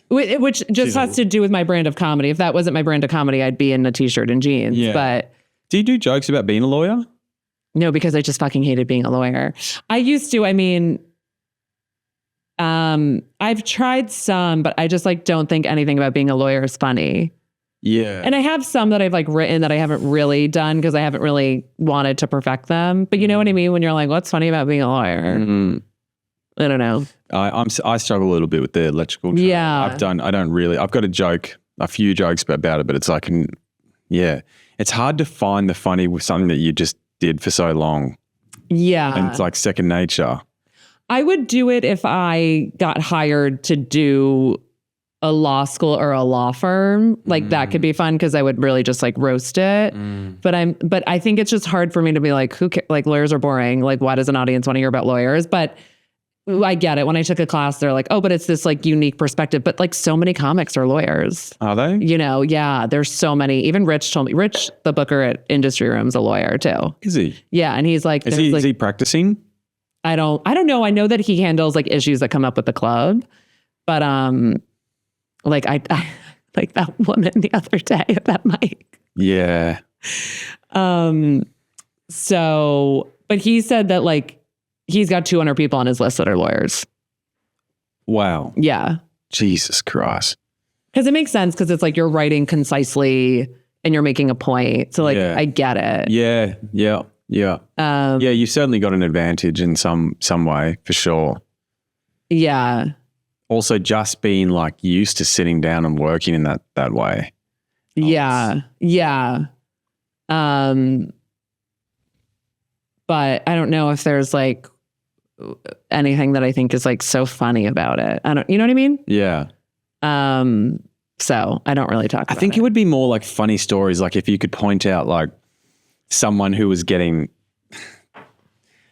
which just has to do with my brand of comedy. If that wasn't my brand of comedy, I'd be in a t-shirt and jeans. Yeah. But do you do jokes about being a lawyer? No, because I just fucking hated being a lawyer. I used to, I mean, I've tried some, but I just like don't think anything about being a lawyer is funny. Yeah. And I have some that I've like written that I haven't really done because I haven't really wanted to perfect them. But you know what I mean? When you're like, what's funny about being a lawyer? I don't know. I struggle a little bit with the electrical trade. Yeah. I've got a few jokes about it, but it's like, it's hard to find the funny with something that you just did for so long. Yeah. And it's like second nature. I would do it if I got hired to do a law school or a law firm. Like that could be fun because I would really just like roast it. But I think it's just hard for me to be like, like lawyers are boring. Like, why does an audience want to hear about lawyers? But I get it. When I took a class, they're like, oh, but it's this like unique perspective. But like so many comics are lawyers. Are they? You know, yeah, there's so many. Even Rich told me, Rich, the booker at Industry Room's a lawyer too. Is he? Yeah. And he's like, is he practicing? I don't know. I know that he handles like issues that come up with the club. But like I like that woman the other day at that mic. Yeah. So, but he said that like he's got 200 people on his list that are lawyers. Wow. Yeah. Jesus Christ. Because it makes sense because it's like you're writing concisely and you're making a point. So like I get it. Yeah. You certainly got an advantage in some way for sure. Yeah. Also, just being like used to sitting down and working in that way. Yeah. But I don't know if there's like anything that I think is like so funny about it. You know what I mean? Yeah. So I don't really talk about it. I think it would be more like funny stories. Like if you could point out like someone who was getting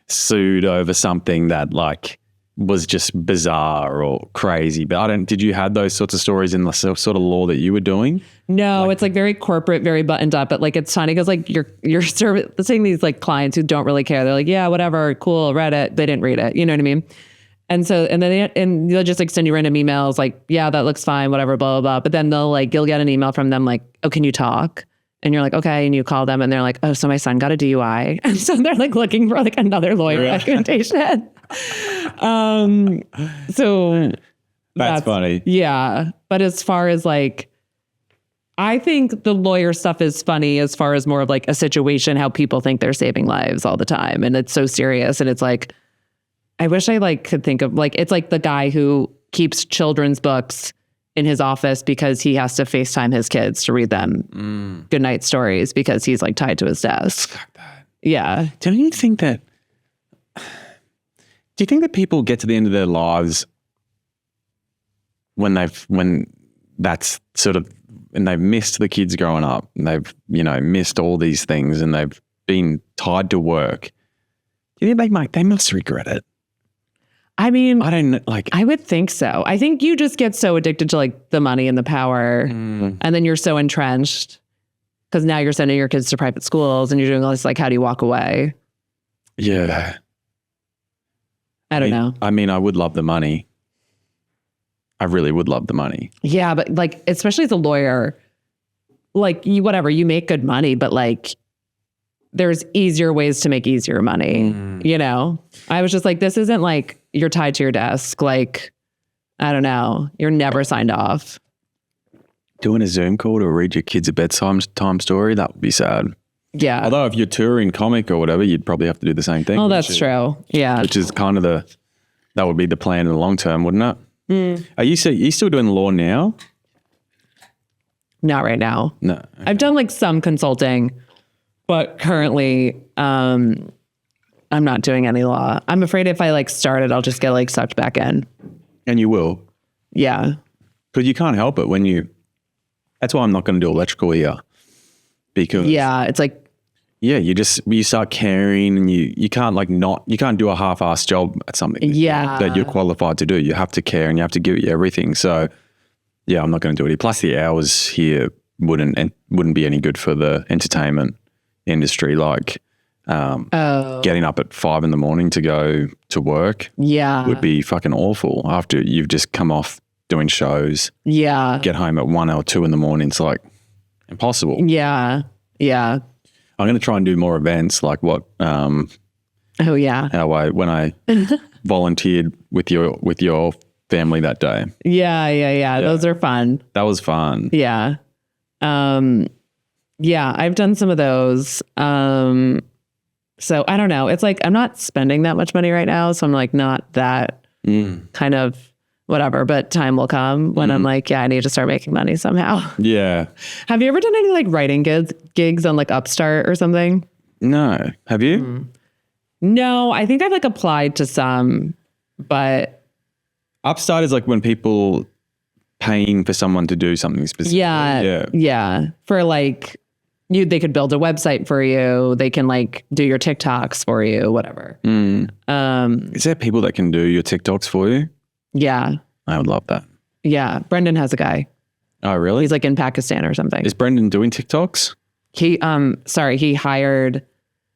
sued over something that like was just bizarre or crazy. But did you have those sorts of stories in the sort of law that you were doing? No, it's like very corporate, very buttoned up, but like it's funny because like you're servicing these like clients who don't really care. They're like, yeah, whatever, cool, read it. They didn't read it. You know what I mean? And so, and then they'll just like send you random emails like, yeah, that looks fine, whatever, blah, blah, blah. But then you'll get an email from them like, oh, can you talk? And you're like, okay. And you call them and they're like, oh, so my son got a DUI. And so they're like looking for like another lawyer recommendation. So that's funny. Yeah. But as far as like, I think the lawyer stuff is funny as far as more of like a situation, how people think they're saving lives all the time. And it's so serious. And it's like, I wish I like could think of like, it's like the guy who keeps children's books in his office because he has to FaceTime his kids to read them goodnight stories because he's like tied to his desk. Fuck that. Yeah. Do you think that people get to the end of their lives when that's sort of, and they've missed the kids growing up and they've, missed all these things and they've been tied to work. Do you think they must regret it? I mean, I don't like. I would think so. I think you just get so addicted to like the money and the power, and then you're so entrenched because now you're sending your kids to private schools and you're doing all this. Like, how do you walk away? Yeah, I don't know. I mean, I would love the money. I really would love the money. Yeah, but like, especially as a lawyer, like you make good money, but like, there's easier ways to make easier money. I was just like, this isn't like you're tied to your desk. Like, I don't know. You're never signed off. Doing a Zoom call to read your kids a bedtime story, that would be sad. Yeah. Although if you're touring comic or whatever, you'd probably have to do the same thing. Oh, that's true. Yeah. Which is kind of that would be the plan in the long term, wouldn't it? Are you still doing law now? Not right now. No. Okay. I've done like some consulting. But currently, I'm not doing any law. I'm afraid if I like started, I'll just get like sucked back in. And you will. Yeah. Because you can't help it that's why I'm not going to do electrical here. Because it's like, you start caring and you can't you can't do a half-assed job at something that you're qualified to do. You have to care and you have to give it everything. So yeah, I'm not going to do it. Plus the hours here wouldn't be any good for the entertainment industry. Like getting up at 5 a.m. to go to work would be fucking awful after you've just come off doing shows. Yeah. Get home at 1 or 2 a.m. It's like impossible. Yeah. Yeah. I'm going to try and do more events like what, when I volunteered with your family that day. Yeah. Those are fun. That was fun. Yeah. I've done some of those. So I don't know. It's like, I'm not spending that much money right now. So I'm like, not that kind of whatever, but time will come when I'm like, I need to start making money somehow. Yeah. Have you ever done any like writing gigs on like Upstart or something? No. Have you? No, I think I've like applied to some, but. Upstart is like when people paying for someone to do something specific. Yeah. For like, they could build a website for you. They can like do your TikToks for you, whatever. Is there people that can do your TikToks for you? Yeah. I would love that. Yeah. Brendan has a guy. Oh, really? He's like in Pakistan or something. Is Brendan doing TikToks? He hired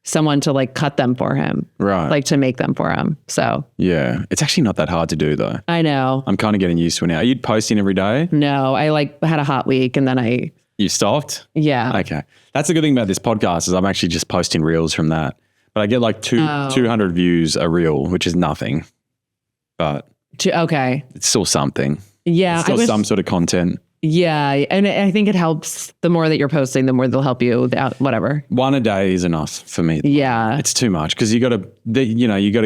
someone to like cut them for him. Right. Like to make them for him. So. Yeah. It's actually not that hard to do though. I know. I'm kind of getting used to it now. Are you posting every day? No, I like had a hot week and then You stopped? Yeah. Okay. That's the good thing about this podcast is I'm actually just posting reels from that. But I get like 200 views a reel, which is nothing. But okay. It's still something. Yeah. It's still some sort of content. Yeah. And I think it helps the more that you're posting, the more they'll help you out, whatever. One a day is enough for me. Yeah. It's too much because you got to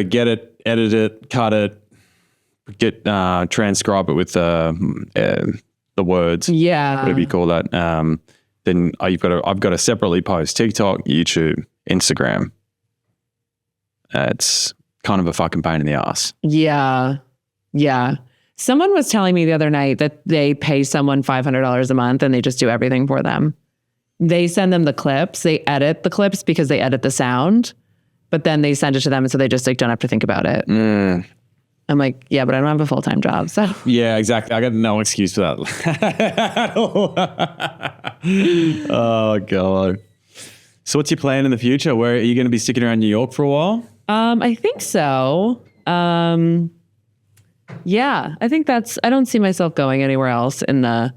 get it, edit it, cut it, transcribe it with the words. Yeah. Whatever you call that. Then I've got to separately post TikTok, YouTube, Instagram. It's kind of a fucking pain in the ass. Yeah. Yeah. Someone was telling me the other night that they pay someone $500 a month and they just do everything for them. They send them the clips. They edit the clips because they edit the sound, but then they send it to them. And so they just like don't have to think about it. I'm like, yeah, but I don't have a full-time job. So yeah, exactly. I got no excuse for that. Oh God. So what's your plan in the future? Where are you going to be sticking around New York for a while? I think so. Yeah, I think I don't see myself going anywhere else in the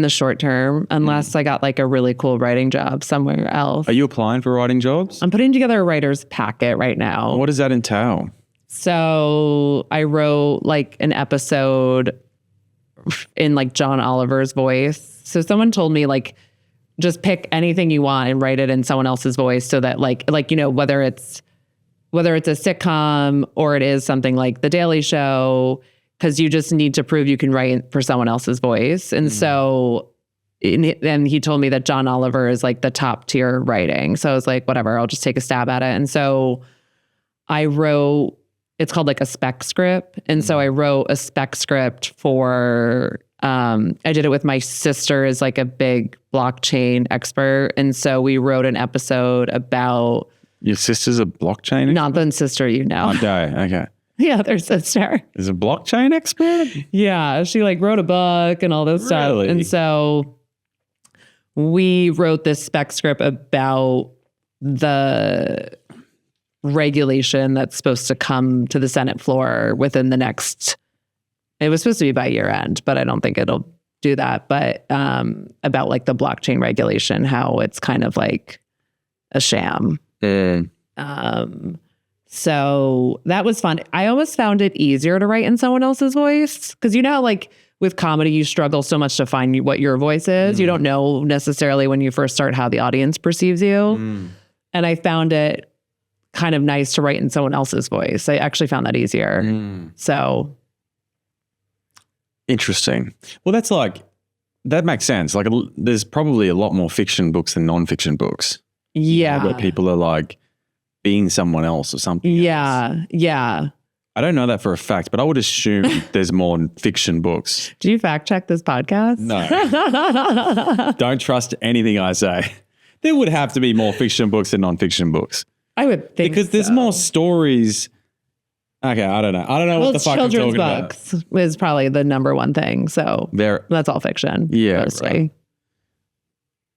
short term, unless I got like a really cool writing job somewhere else. Are you applying for writing jobs? I'm putting together a writer's packet right now. What does that entail? So I wrote like an episode in like John Oliver's voice. So someone told me like, just pick anything you want and write it in someone else's voice so that like, whether it's a sitcom or it is something like The Daily Show, because you just need to prove you can write for someone else's voice. And so, and he told me that John Oliver is like the top tier writing. So I was like, whatever, I'll just take a stab at it. And so I wrote, it's called like a spec script. And so I wrote a spec script for, I did it with my sister is like a big blockchain expert. And so we wrote an episode about. Your sister's a blockchain expert? Not the sister you know. Okay. Yeah, their sister. Is a blockchain expert? Yeah, she like wrote a book and all this stuff. And so we wrote this spec script about the regulation that's supposed to come to the Senate floor within the next, it was supposed to be by year end, but I don't think it'll do that. But about like the blockchain regulation, how it's kind of like a sham. So that was fun. I almost found it easier to write in someone else's voice because like with comedy, you struggle so much to find what your voice is. You don't know necessarily when you first start how the audience perceives you. And I found it kind of nice to write in someone else's voice. I actually found that easier. So. Interesting. Well, that makes sense. Like there's probably a lot more fiction books than nonfiction books. Yeah. Where people are like being someone else or something else. Yeah. I don't know that for a fact, but I would assume there's more fiction books. Do you fact check this podcast? No. Don't trust anything I say. There would have to be more fiction books than nonfiction books. I would think because there's more stories. Okay, I don't know. What the fuck I'm talking about. Children's books is probably the number one thing. So that's all fiction. Yeah. Mostly.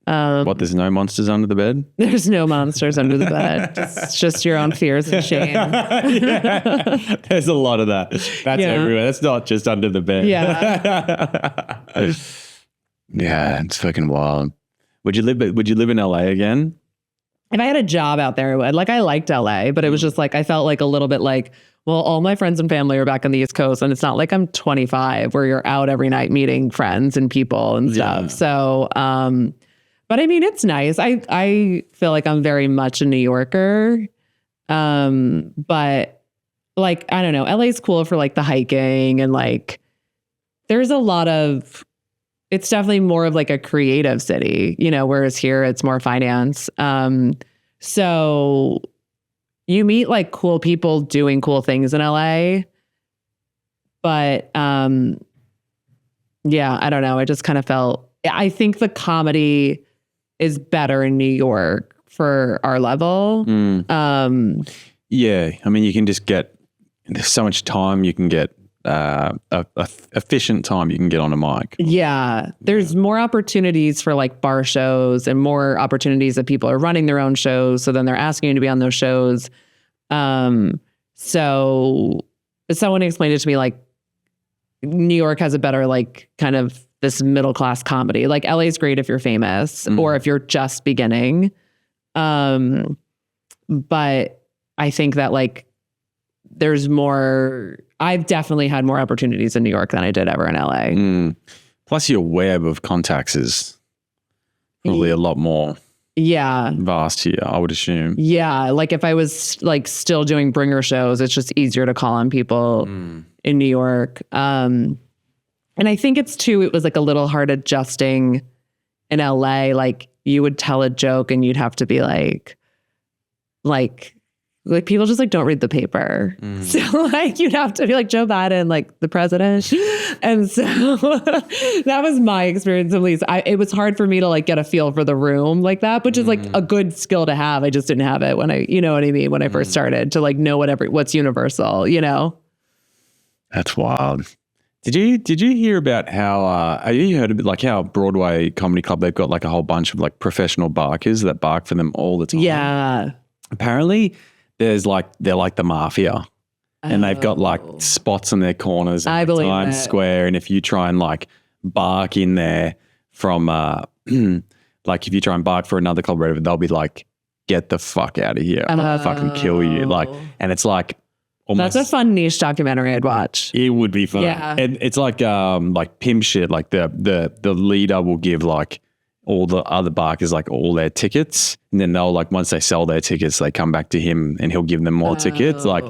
What, there's no monsters under the bed? There's no monsters under the bed. It's just your own fears and shame. Yeah. There's a lot of that. That's everywhere. That's not just under the bed. Yeah. Yeah, it's fucking wild. Would you live in LA again? If I had a job out there, I would. Like, I liked LA, but it was just like, I felt like a little bit like, well, all my friends and family are back on the East Coast, and it's not like I'm 25 where you're out every night meeting friends and people and stuff. Yeah. So, but I mean, it's nice. I feel like I'm very much a New Yorker. But like, I don't know, LA's cool for like the hiking and like, there's a lot of, it's definitely more of like a creative city, you know, whereas here it's more finance. So you meet like cool people doing cool things in LA. But yeah, I don't know. I just kind of felt, I think the comedy is better in New York for our level. Yeah. I mean, you can just get, there's so much time you can get, efficient time you can get on a mic. Yeah. There's more opportunities for like bar shows and more opportunities that people are running their own shows. So then they're asking you to be on those shows. So someone explained it to me, like New York has a better, like kind of this middle-class comedy. Like LA is great if you're famous or if you're just beginning. But I think that like there's more, I've definitely had more opportunities in New York than I did ever in LA. Plus your web of contacts is probably a lot more vast here, I would assume. Yeah. Like if I was like still doing bringer shows, it's just easier to call on people in New York. And I think it was like a little hard adjusting in LA. Like you would tell a joke and you'd have to be like people just like don't read the paper. So like you'd have to be like Joe Biden, like the president. And so that was my experience, at least. It was hard for me to like get a feel for the room like that, which is like a good skill to have. I just didn't have it when you know what I mean? When I first started to like know what's universal, you know? That's wild. Did you hear about how, you heard about like how Broadway Comedy Club, they've got like a whole bunch of like professional barkers that bark for them all the time? Yeah. Apparently they're like the mafia and they've got like spots in their corners in Times Square. And if you try and like bark in there from, like if you try and bark for another club or whatever, they'll be like, get the fuck out of here. I'll fucking kill you. Like, and it's like, almost, that's a fun niche documentary I'd watch. It would be fun. Yeah. And it's like pimp shit. Like the leader will give like all the other barkers like all their tickets, and then they'll like once they sell their tickets, they come back to him and he'll give them more tickets. Like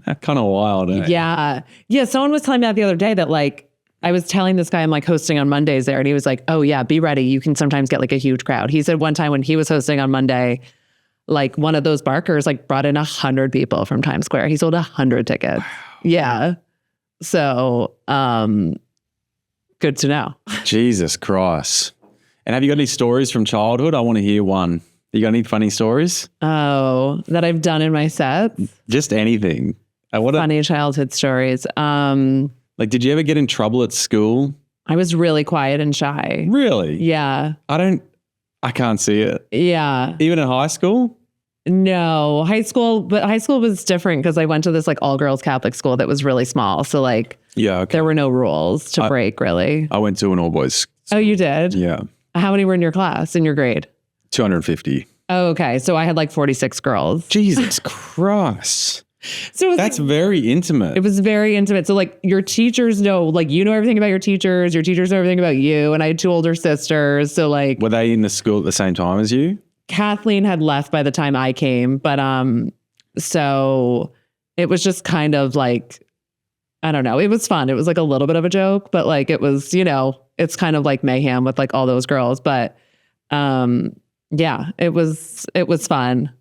that kind of wild. Eh? Yeah. Yeah. Someone was telling me that the other day that like I was telling this guy I'm like hosting on Mondays there, and he was like, "Oh yeah, be ready. You can sometimes get like a huge crowd." He said one time when he was hosting on Monday, like one of those barkers like brought in 100 people from Times Square. He sold 100 tickets. Wow. Yeah. So, good to know. Jesus Christ. And have you got any stories from childhood? I want to hear one. You got any funny stories? Oh, that I've done in my sets? Just anything. Funny childhood stories. Like, did you ever get in trouble at school? I was really quiet and shy. Really? Yeah. I can't see it. Yeah. Even in high school? No, but high school was different because I went to this like all girls Catholic school that was really small. So like, there were no rules to break really. I went to an all boys school. Oh, you did? Yeah. How many were in your class, in your grade? 250. Oh, okay. So I had like 46 girls. Jesus Christ. So that's like, very intimate. It was very intimate. So like your teachers know, like you know everything about your teachers know everything about you. And I had 2 older sisters. So like. Were they in the school at the same time as you? Kathleen had left by the time I came. But so it was just kind of like, I don't know. It was fun. It was like a little bit of a joke, but like it was, you know, it's kind of like mayhem with like all those girls. But yeah, it was fun.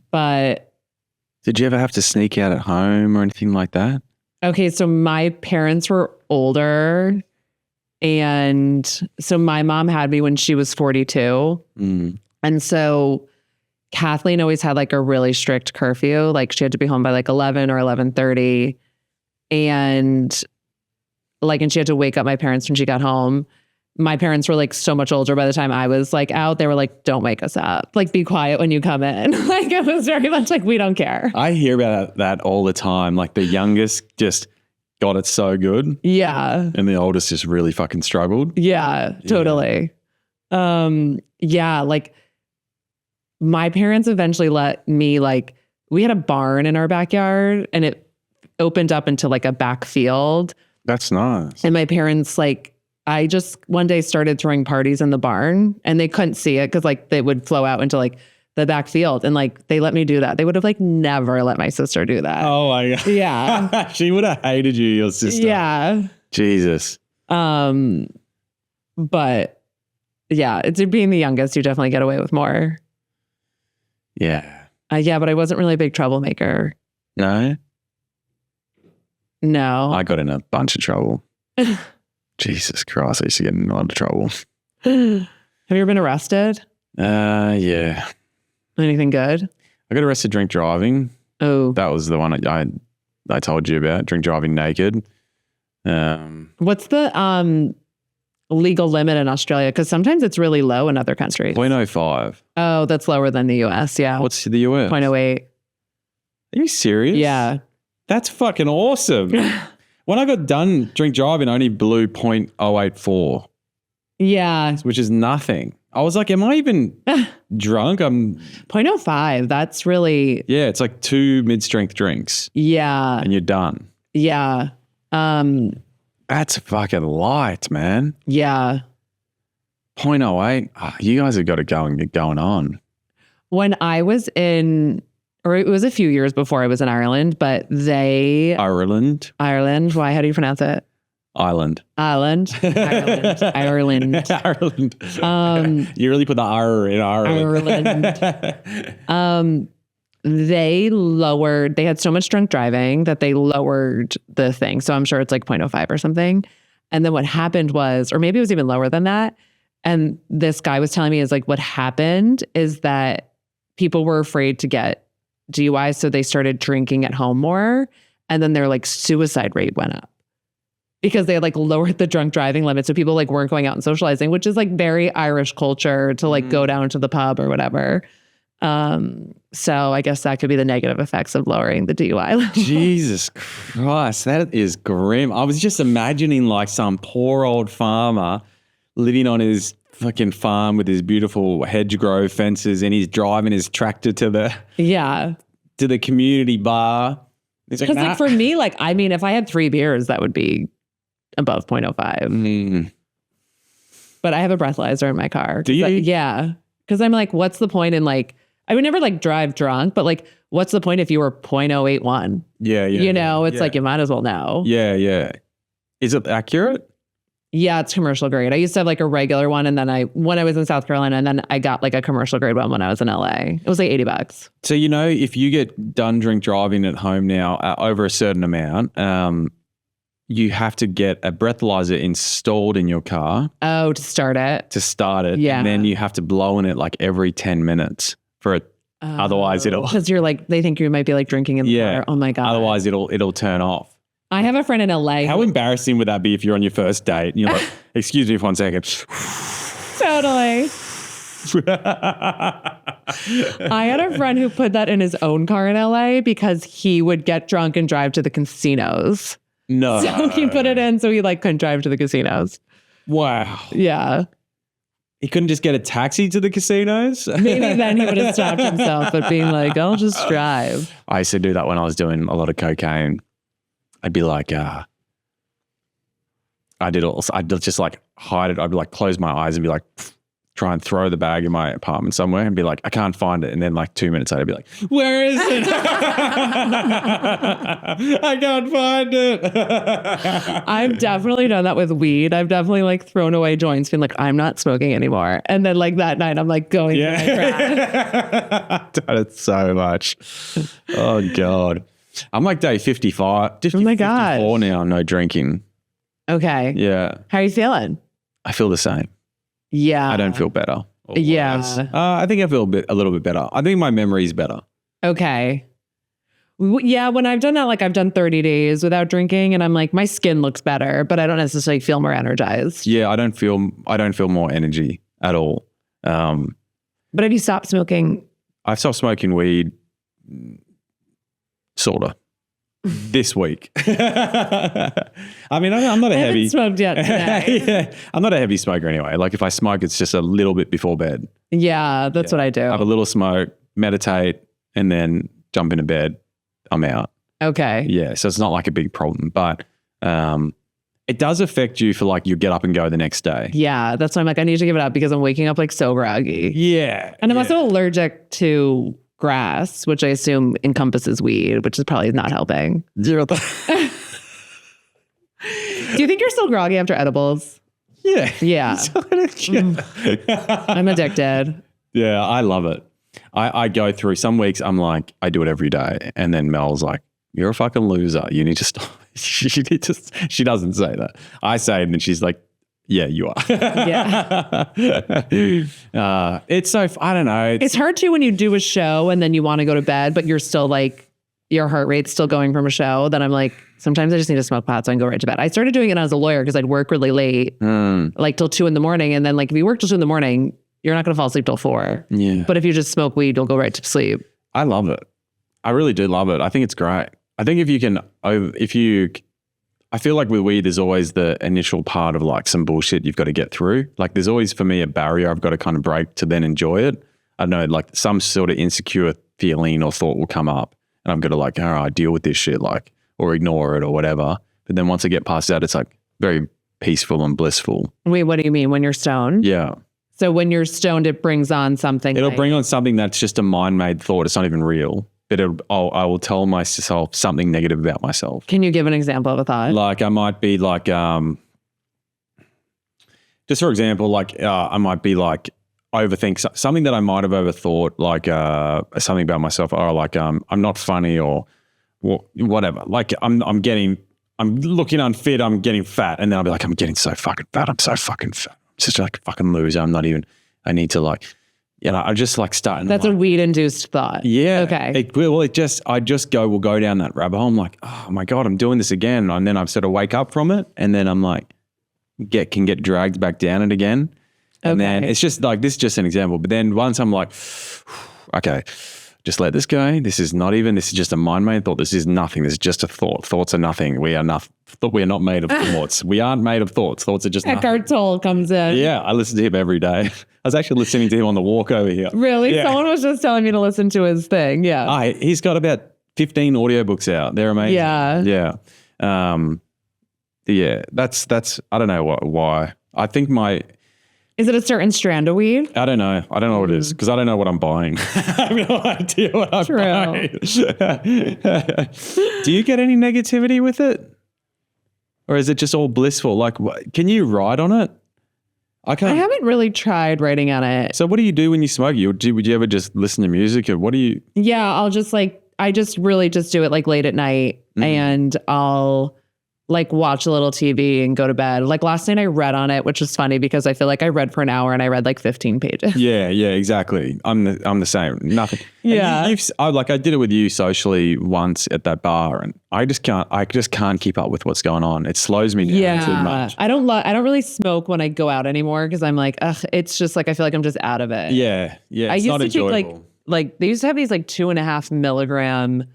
But did you ever have to sneak out at home or anything like that? Okay, so my parents were older, and so my mom had me when she was 42. And so Kathleen always had like a really strict curfew. Like she had to be home by like 11 or 11:30. And she had to wake up my parents when she got home. my parents were like so much older by the time I was like out. They were like, don't wake us up. Like, be quiet when you come in. Like, it was very much like, we don't care. I hear about that all the time. Like the youngest just got it so good. Yeah. And the oldest just really fucking struggled. Yeah, totally. Yeah, like my parents eventually let me, like, we had a barn in our backyard and it opened up into like a back field. That's nice. And my parents, like, I just one day started throwing parties in the barn and they couldn't see it because like they would flow out into like the back field, and like they let me do that. They would have like never let my sister do that. Oh my God. Yeah. She would have hated you, your sister. Yeah. Jesus. But yeah, it's being the youngest, you definitely get away with more. Yeah. Yeah, but I wasn't really a big troublemaker. No? No. I got in a bunch of trouble. Jesus Christ, I used to get in a lot of trouble. Have you ever been arrested? Yeah. Anything good? I got arrested drink driving. Oh. That was the one I told you about, drink driving naked. What's the legal limit in Australia? Because sometimes it's really low in other countries. 0.05. Oh, that's lower than the US. Yeah. What's the US? 0.08. Are you serious? Yeah. That's fucking awesome. When I got done drink driving, I only blew 0.084, Yeah. which is nothing. I was like, am I even drunk? 0.05. That's really. Yeah, it's like 2 mid-strength drinks. Yeah. And you're done. Yeah. That's fucking light, man. Yeah. 0.08. Oh, you guys have got to go and get going on. When I was in, or it was a few years before I was in Ireland, but Ireland. Why? How do you pronounce it? Ireland. Ireland. Ireland. Ireland. You really put the R in Ireland. They had so much drunk driving that they lowered the thing. So I'm sure it's like 0.05 or something. And then what happened was, or maybe it was even lower than that. And this guy was telling me is like, what happened is that people were afraid to get DUI. So they started drinking at home more. And then their like suicide rate went up because they had like lowered the drunk driving limit. So people like weren't going out and socializing, which is like very Irish culture to like go down to the pub or whatever. So I guess that could be the negative effects of lowering the DUI level. Jesus Christ, that is grim. I was just imagining like some poor old farmer living on his fucking farm with his beautiful hedgerow fences, and he's driving his tractor to the community bar. He's like, like for me, like, I mean, if I had 3 beers, that would be above 0.05. But I have a breathalyzer in my car. Do you? Yeah. Because I'm like, what's the point in like, I would never like drive drunk, but like, what's the point if you were 0.081? Yeah. You know, it's like, you might as well know. Yeah. Is it accurate? Yeah, it's commercial grade. I used to have like a regular one, and then when I was in South Carolina, and then I got like a commercial grade one when I was in LA. It was like $80. So, you know, if you get done drink driving at home now over a certain amount, you have to get a breathalyzer installed in your car. Oh, to start it. Yeah. And then you have to blow in it like every 10 minutes for it. Otherwise it'll. Because you're like, they think you might be like drinking in the car. Oh my God. Otherwise it'll turn off. I have a friend in LA. How embarrassing would that be if you're on your first date and you're like, excuse me for 1 second. Totally. I had a friend who put that in his own car in LA because he would get drunk and drive to the casinos. No. So he put it in so he like couldn't drive to the casinos. Wow. Yeah. He couldn't just get a taxi to the casinos? Maybe then he would have stopped himself, but being like, I'll just drive. I used to do that when I was doing a lot of cocaine. I'd be like, I'd just like hide it. I'd be like, close my eyes and be like, try and throw the bag in my apartment somewhere and be like, I can't find it. And then like 2 minutes later, I'd be like, where is it? I can't find it. I've definitely done that with weed. I've definitely like thrown away joints, been like, I'm not smoking anymore. And then like that night, I'm like going for my crack. I've done it so much. Oh God. I'm like day 55. Oh my God. 54 now, no drinking. Okay. Yeah. How are you feeling? I feel the same. Yeah. I don't feel better. Yeah. I think I feel a little bit better. I think my memory is better. Okay. Yeah, when I've done that, like I've done 30 days without drinking and I'm like, my skin looks better, but I don't necessarily feel more energized. Yeah, I don't feel more energy at all. But have you stopped smoking? I've stopped smoking weed, sort of, this week. I mean, I'm not a heavy. I haven't smoked yet today. Yeah, I'm not a heavy smoker anyway. Like if I smoke, it's just a little bit before bed. Yeah, that's what I do. Have a little smoke, meditate, and then jump into bed. I'm out. Okay. Yeah, so it's not like a big problem, but it does affect you for like you get up and go the next day. Yeah, that's why I'm like, I need to give it up because I'm waking up like so groggy. Yeah. And I'm also allergic to grass, which I assume encompasses weed, which is probably not helping. Do you think you're still groggy after edibles? Yeah. Yeah. I'm addicted. Yeah, I love it. I go through some weeks, I'm like, I do it every day. And then Mel's like, you're a fucking loser. You need to stop. She doesn't say that. I say it and she's like, yeah, you are. Yeah. It's so, I don't know. It's hard too when you do a show and then you want to go to bed, but you're still like, your heart rate's still going from a show. Then I'm like, sometimes I just need to smoke pot so I can go right to bed. I started doing it as a lawyer because I'd work really late, like till 2 a.m. And then like if you work till 2 a.m, you're not going to fall asleep till 4. Yeah. But if you just smoke weed, you'll go right to sleep. I love it. I really do love it. I think it's great. I think I feel like with weed, there's always the initial part of like some bullshit you've got to get through. Like there's always for me a barrier I've got to kind of break to then enjoy it. I don't know, like some sort of insecure feeling or thought will come up and I'm going to like, all right, deal with this shit, like, or ignore it or whatever. But then once I get past that, it's like very peaceful and blissful. Wait, what do you mean when you're stoned? Yeah. So when you're stoned, it brings on something. It'll bring on something that's just a mind-made thought. It's not even real. But I will tell myself something negative about myself. Can you give an example of a thought? Like I might be like, just for example, like I might be like overthink something that I might have overthought, like something about myself, or like I'm not funny or whatever. Like I'm looking unfit. I'm getting fat, and then I'll be like, I'm getting so fucking fat. I'm so fucking fat. I'm just like a fucking loser. I need to like. I just like starting. That's a weed-induced thought. Yeah. Okay. I just will go down that rabbit hole. I'm like, oh my God, I'm doing this again. And then I sort of wake up from it. And then I'm like, can get dragged back down it again. And then it's just like, this is just an example. But then once I'm like, okay, just let this go. This is just a mind-made thought. This is nothing. This is just a thought. Thoughts are nothing. We are not made of thoughts. We aren't made of thoughts. Thoughts are just Eckhart Tolle comes in. Yeah, I listen to him every day. I was actually listening to him on the walk over here. Really? Yeah. Someone was just telling me to listen to his thing. Yeah. He's got about 15 audiobooks out. They're amazing. Yeah. Yeah. Yeah. That's, I don't know why. I think is it a certain strand of weed? I don't know. I don't know what it is because I don't know what I'm buying. I have no idea what I'm buying. Do you get any negativity with it? Or is it just all blissful? Like, can you write on it? I haven't really tried writing on it. So what do you do when you smoke? Would you ever just listen to music or what do you? Yeah, I'll just I just really just do it like late at night and I'll like watch a little TV and go to bed. Like last night I read on it, which was funny because I feel like I read for an hour and I read like 15 pages. Yeah, exactly. I'm the same. Nothing. Yeah. I did it with you socially once at that bar and I just can't keep up with what's going on. It slows me down too much. I don't really smoke when I go out anymore because I'm like, ugh, it's just like I feel like I'm just out of it. Yeah. Yeah. It's not enjoyable. Take like they used to have these like 2.5 milligram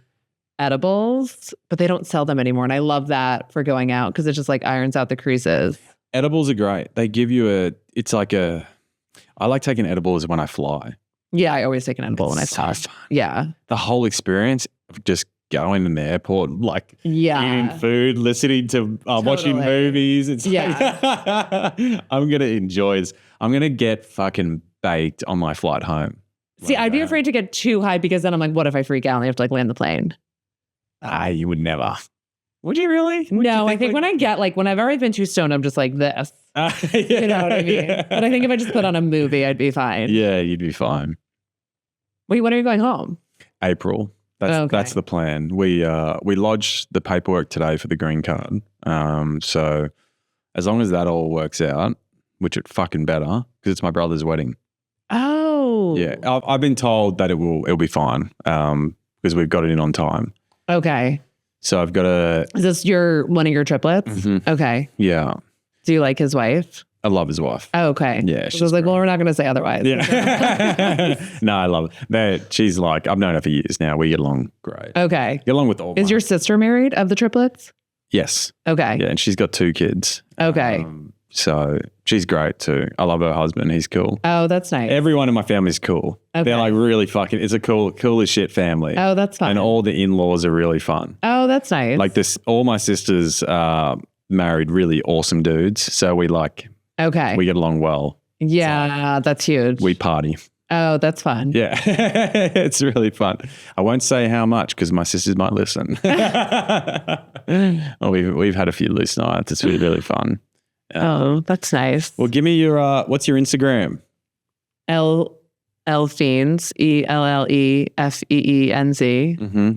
edibles, but they don't sell them anymore. And I love that for going out because it just like irons out the creases. Edibles are great. They give you I like taking edibles when I fly. Yeah, I always take an edible when I fly. So fun. Yeah. The whole experience of just going in the airport, like eating food, listening to watching movies. It's I'm going to enjoy this. I'm going to get fucking baked on my flight home. See, I'd be afraid to get too high because then I'm like, what if I freak out and I have to like land the plane? You would never. Would you really? No, I think when I get whenever I've been too stoned, I'm just like this. You know what I mean? Yeah. But I think if I just put on a movie, I'd be fine. Yeah, you'd be fine. Wait, when are you going home? April. That's the plan. We lodged the paperwork today for the green card. So as long as that all works out, which it fucking better, because it's my brother's wedding. Oh. Yeah. I've been told that it'll be fine because we've got it in on time. Okay. So I've got Is this one of your triplets? Okay. yeah. Do you like his wife? I love his wife. Oh, okay. Yeah. So I was like, well, we're not going to say otherwise. Yeah. No, I love it. She's like, I've known her for years now. We get along great. Okay. Get along with all. Is your sister married of the triplets? Yes. Okay. Yeah, and she's got 2 kids. Okay. So she's great too. I love her husband. He's cool. Oh, that's nice. Everyone in my family is cool. Okay. They're like really fucking, it's a cool as shit family. Oh, that's fun. And all the in-laws are really fun. Oh, that's nice. Like all my sisters married really awesome dudes. So we okay. we get along well. Yeah, that's huge. We party. Oh, that's fun. Yeah. It's really fun. I won't say how much because my sisters might listen. Oh, we've had a few loose nights. It's really, really fun. Oh, that's nice. Well, give me your, what's your Instagram? Feenz, ELLEFEENZ.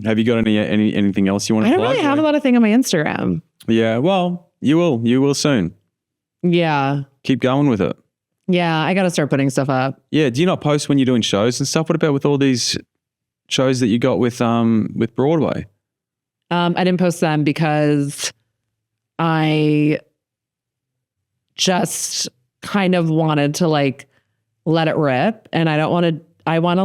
Have you got anything else you want to I don't plug? really have a lot of things on my Instagram. Yeah, well, you will soon. Yeah. Keep going with it. Yeah, I got to start putting stuff up. Yeah, do you not post when you're doing shows and stuff? What about with all these shows that you got with Broadway? I didn't post them because I just kind of wanted to like let it rip, and I want to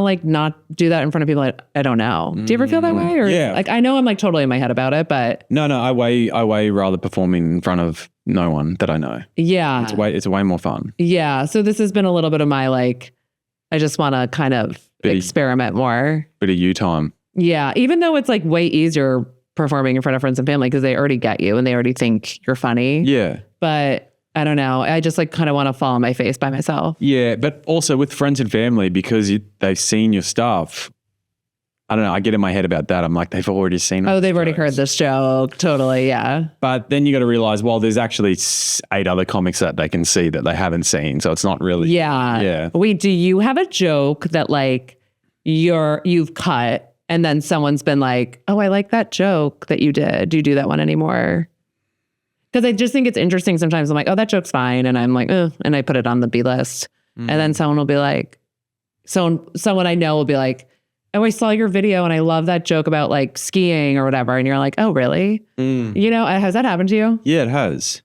like not do that in front of people I don't know. Do you ever feel that way? Or yeah. like I know I'm like totally in my head about it, but No, I way rather performing in front of no one that I know. Yeah. It's way more fun. Yeah. So this has been a little bit of my like, I just want to kind of experiment more. Bit of you time. Yeah. Even though it's like way easier performing in front of friends and family because they already get you and they already think you're funny. Yeah. But I don't know. I just like kind of want to fall on my face by myself. Yeah. But also with friends and family, because they've seen your stuff. I don't know. I get in my head about that. I'm like, they've already seen it. Oh, they've already heard this joke. Totally. Yeah. But then you got to realize, well, there's actually 8 other comics that they can see that they haven't seen. So it's not really. Yeah. Yeah. Wait, do you have a joke that like you've cut and then someone's been like, oh, I like that joke that you did. Do you do that one anymore? Because I just think it's interesting. Sometimes I'm like, oh, that joke's fine. And I'm like, and I put it on the B list. And then someone will be like, someone I know will be like, oh, I saw your video and I love that joke about like skiing or whatever. And you're like, oh, really? You know, has that happened to you? Yeah, it has.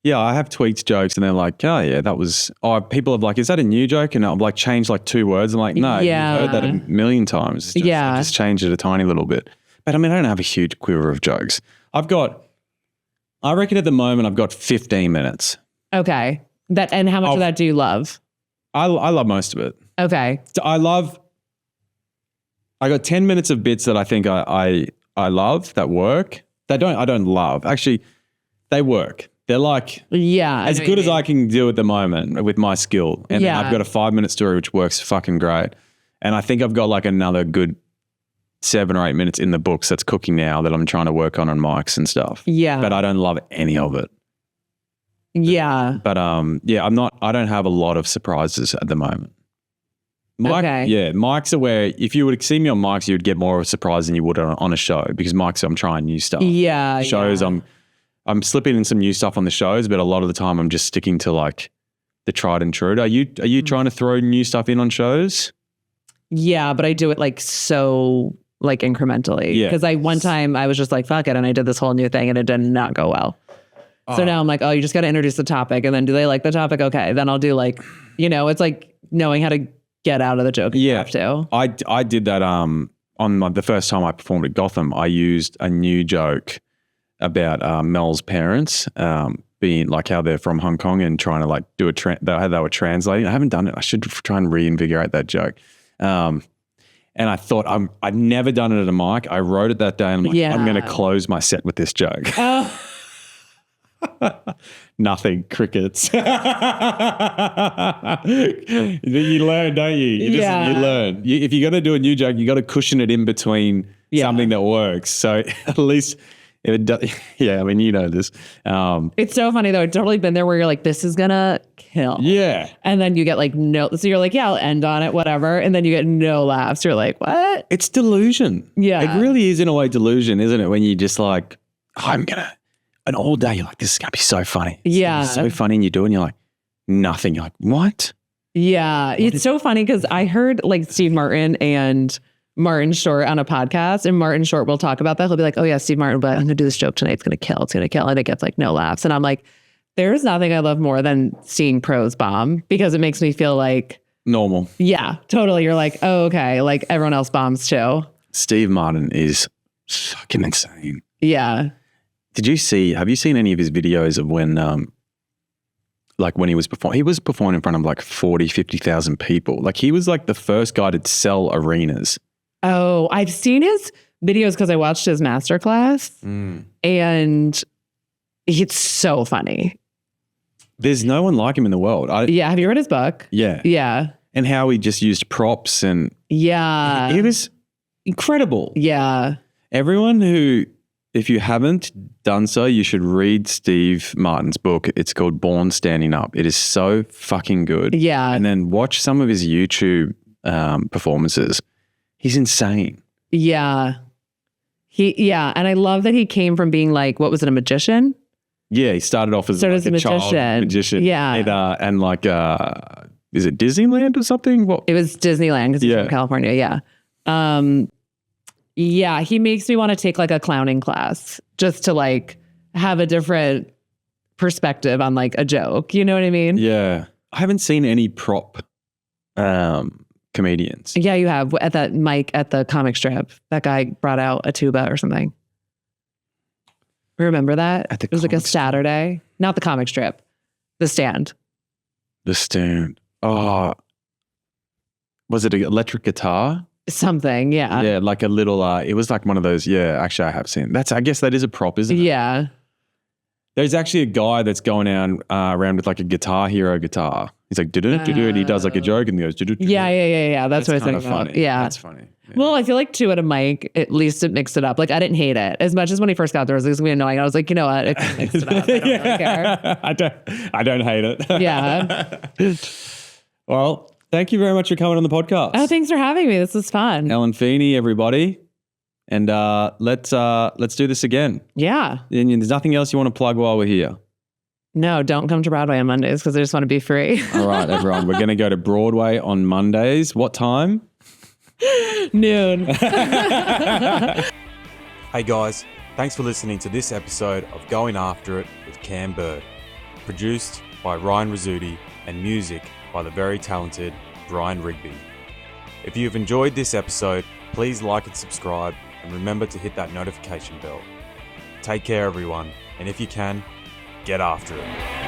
Yeah, I have tweaked jokes and they're like, oh, yeah, that was, people have like, is that a new joke? And I've like changed like 2 words. I'm like, no, Yeah. you've heard that a million times. I just changed it a tiny little bit. But I mean, I don't have a huge quiver of jokes. I reckon at the moment I've got 15 minutes. Okay. And how much of that do you love? I love most of it. Okay. I got 10 minutes of bits that I think I love that work. I don't love. Actually, they work. They're like as good as I can do at the moment with my skill. And then I've got a 5-minute story which works fucking great. And I think I've got like another good 7 or 8 minutes in the books that's cooking now that I'm trying to work on mics and stuff. Yeah. But I don't love any of it. Yeah. But I don't have a lot of surprises at the moment. Mics are where if you would see me on mics, you'd get more of a surprise than you would on a show because mics, I'm trying new stuff. Yeah. Shows, I'm slipping in some new stuff on the shows, but a lot of the time I'm just sticking to like the tried and true. Are you trying to throw new stuff in on shows? Yeah, but I do it like so like incrementally. Yeah. Because one time I was just like, fuck it. And I did this whole new thing and it did not go well. So now I'm like, oh, you just got to introduce the topic. And then do they like the topic? Okay. Then I'll do like, it's like knowing how to get out of the joke. You have to. I did that on the first time I performed at Gotham. I used a new joke about Mel's parents being like how they're from Hong Kong and trying to like do they were translating. I haven't done it. I should try and reinvigorate that joke. And I thought I'd never done it at a mic. I wrote it that day and I'm like, I'm going to close my set with this joke. Oh. Nothing. Crickets. You learn, don't you? You learn. If you're going to do a new joke, you got to cushion it in between something that works. So at least if it does, I mean, you know this. It's so funny though. It's totally been there where you're like, this is going to kill. Yeah. And then you get like no, so you're like, I'll end on it, whatever. And then you get no laughs. You're like, what? It's delusion. Yeah. It really is in a way delusion, isn't it? When you just like, and all day you're like, this is going to be so funny. It's so funny. And you do it and you're like, nothing. You're like, what? Yeah. It's so funny because I heard like Steve Martin and Martin Short on a podcast, and Martin Short will talk about that. He'll be like, oh yeah, Steve Martin, but I'm gonna do this joke tonight. It's gonna kill. It's gonna kill. And it gets like no laughs. And I'm like, there's nothing I love more than seeing pros bomb, because it makes me feel like normal. Yeah, totally. You're like, oh, okay. Like everyone else bombs too. Steve Martin is fucking insane. Yeah. Have you seen any of his videos of when, like when he was performing in front of like 40, 50,000 people. Like he was like the first guy to sell arenas. Oh, I've seen his videos because I watched his masterclass and it's so funny. There's no one like him in the world. Yeah. Have you read his book? Yeah. Yeah. And how he just used props and it was incredible. Yeah. Everyone who, if you haven't done so, you should read Steve Martin's book. It's called Born Standing Up. It is so fucking good. Yeah. And then watch some of his YouTube performances. He's insane. Yeah. And I love that he came from being like, what was it, a magician? Yeah, he started off as, a child magician. Yeah. And like, is it Disneyland or something? What? It was Disneyland because he's from California. Yeah. Yeah, he makes me want to take like a clowning class just to like have a different perspective on like a joke. You know what I mean? Yeah. I haven't seen any prop comedians. Yeah, you have at that mic at the comic strip. That guy brought out a tuba or something. Remember that? It was like a Saturday. Not the comic strip. The stand. The stand. Oh. Was it an electric guitar? Something, yeah. Yeah, like a little, it was like one of those, actually I have seen. I guess that is a prop, isn't it? Yeah. There's actually a guy that's going around with like a Guitar Hero guitar. He's like, do-do-do-do-do, and he does like a joke and he goes, do-do-do-do. Yeah. That's what I think about. Funny. Yeah. That's funny. Yeah. Well, I feel like too at a mic, at least it mixed it up. Like I didn't hate it. As much as when he first got there, it was going to be annoying. I was like, you know what? It mixed it up. I don't really care. I don't hate it. Yeah. Well, thank you very much for coming on the podcast. Oh, thanks for having me. This was fun. Ellen Feeney, everybody. And let's do this again. Yeah. And there's nothing else you want to plug while we're here? No, don't come to Broadway on Mondays because I just want to be free. All right, everyone. We're going to go to Broadway on Mondays. What time? Noon. Hey guys, thanks for listening to this episode of Going After It with Cam Bird. Produced by Ryan Rizzuti and music by the very talented Brian Rigby. If you've enjoyed this episode, please like and subscribe, and remember to hit that notification bell. Take care, everyone, and if you can, get after it.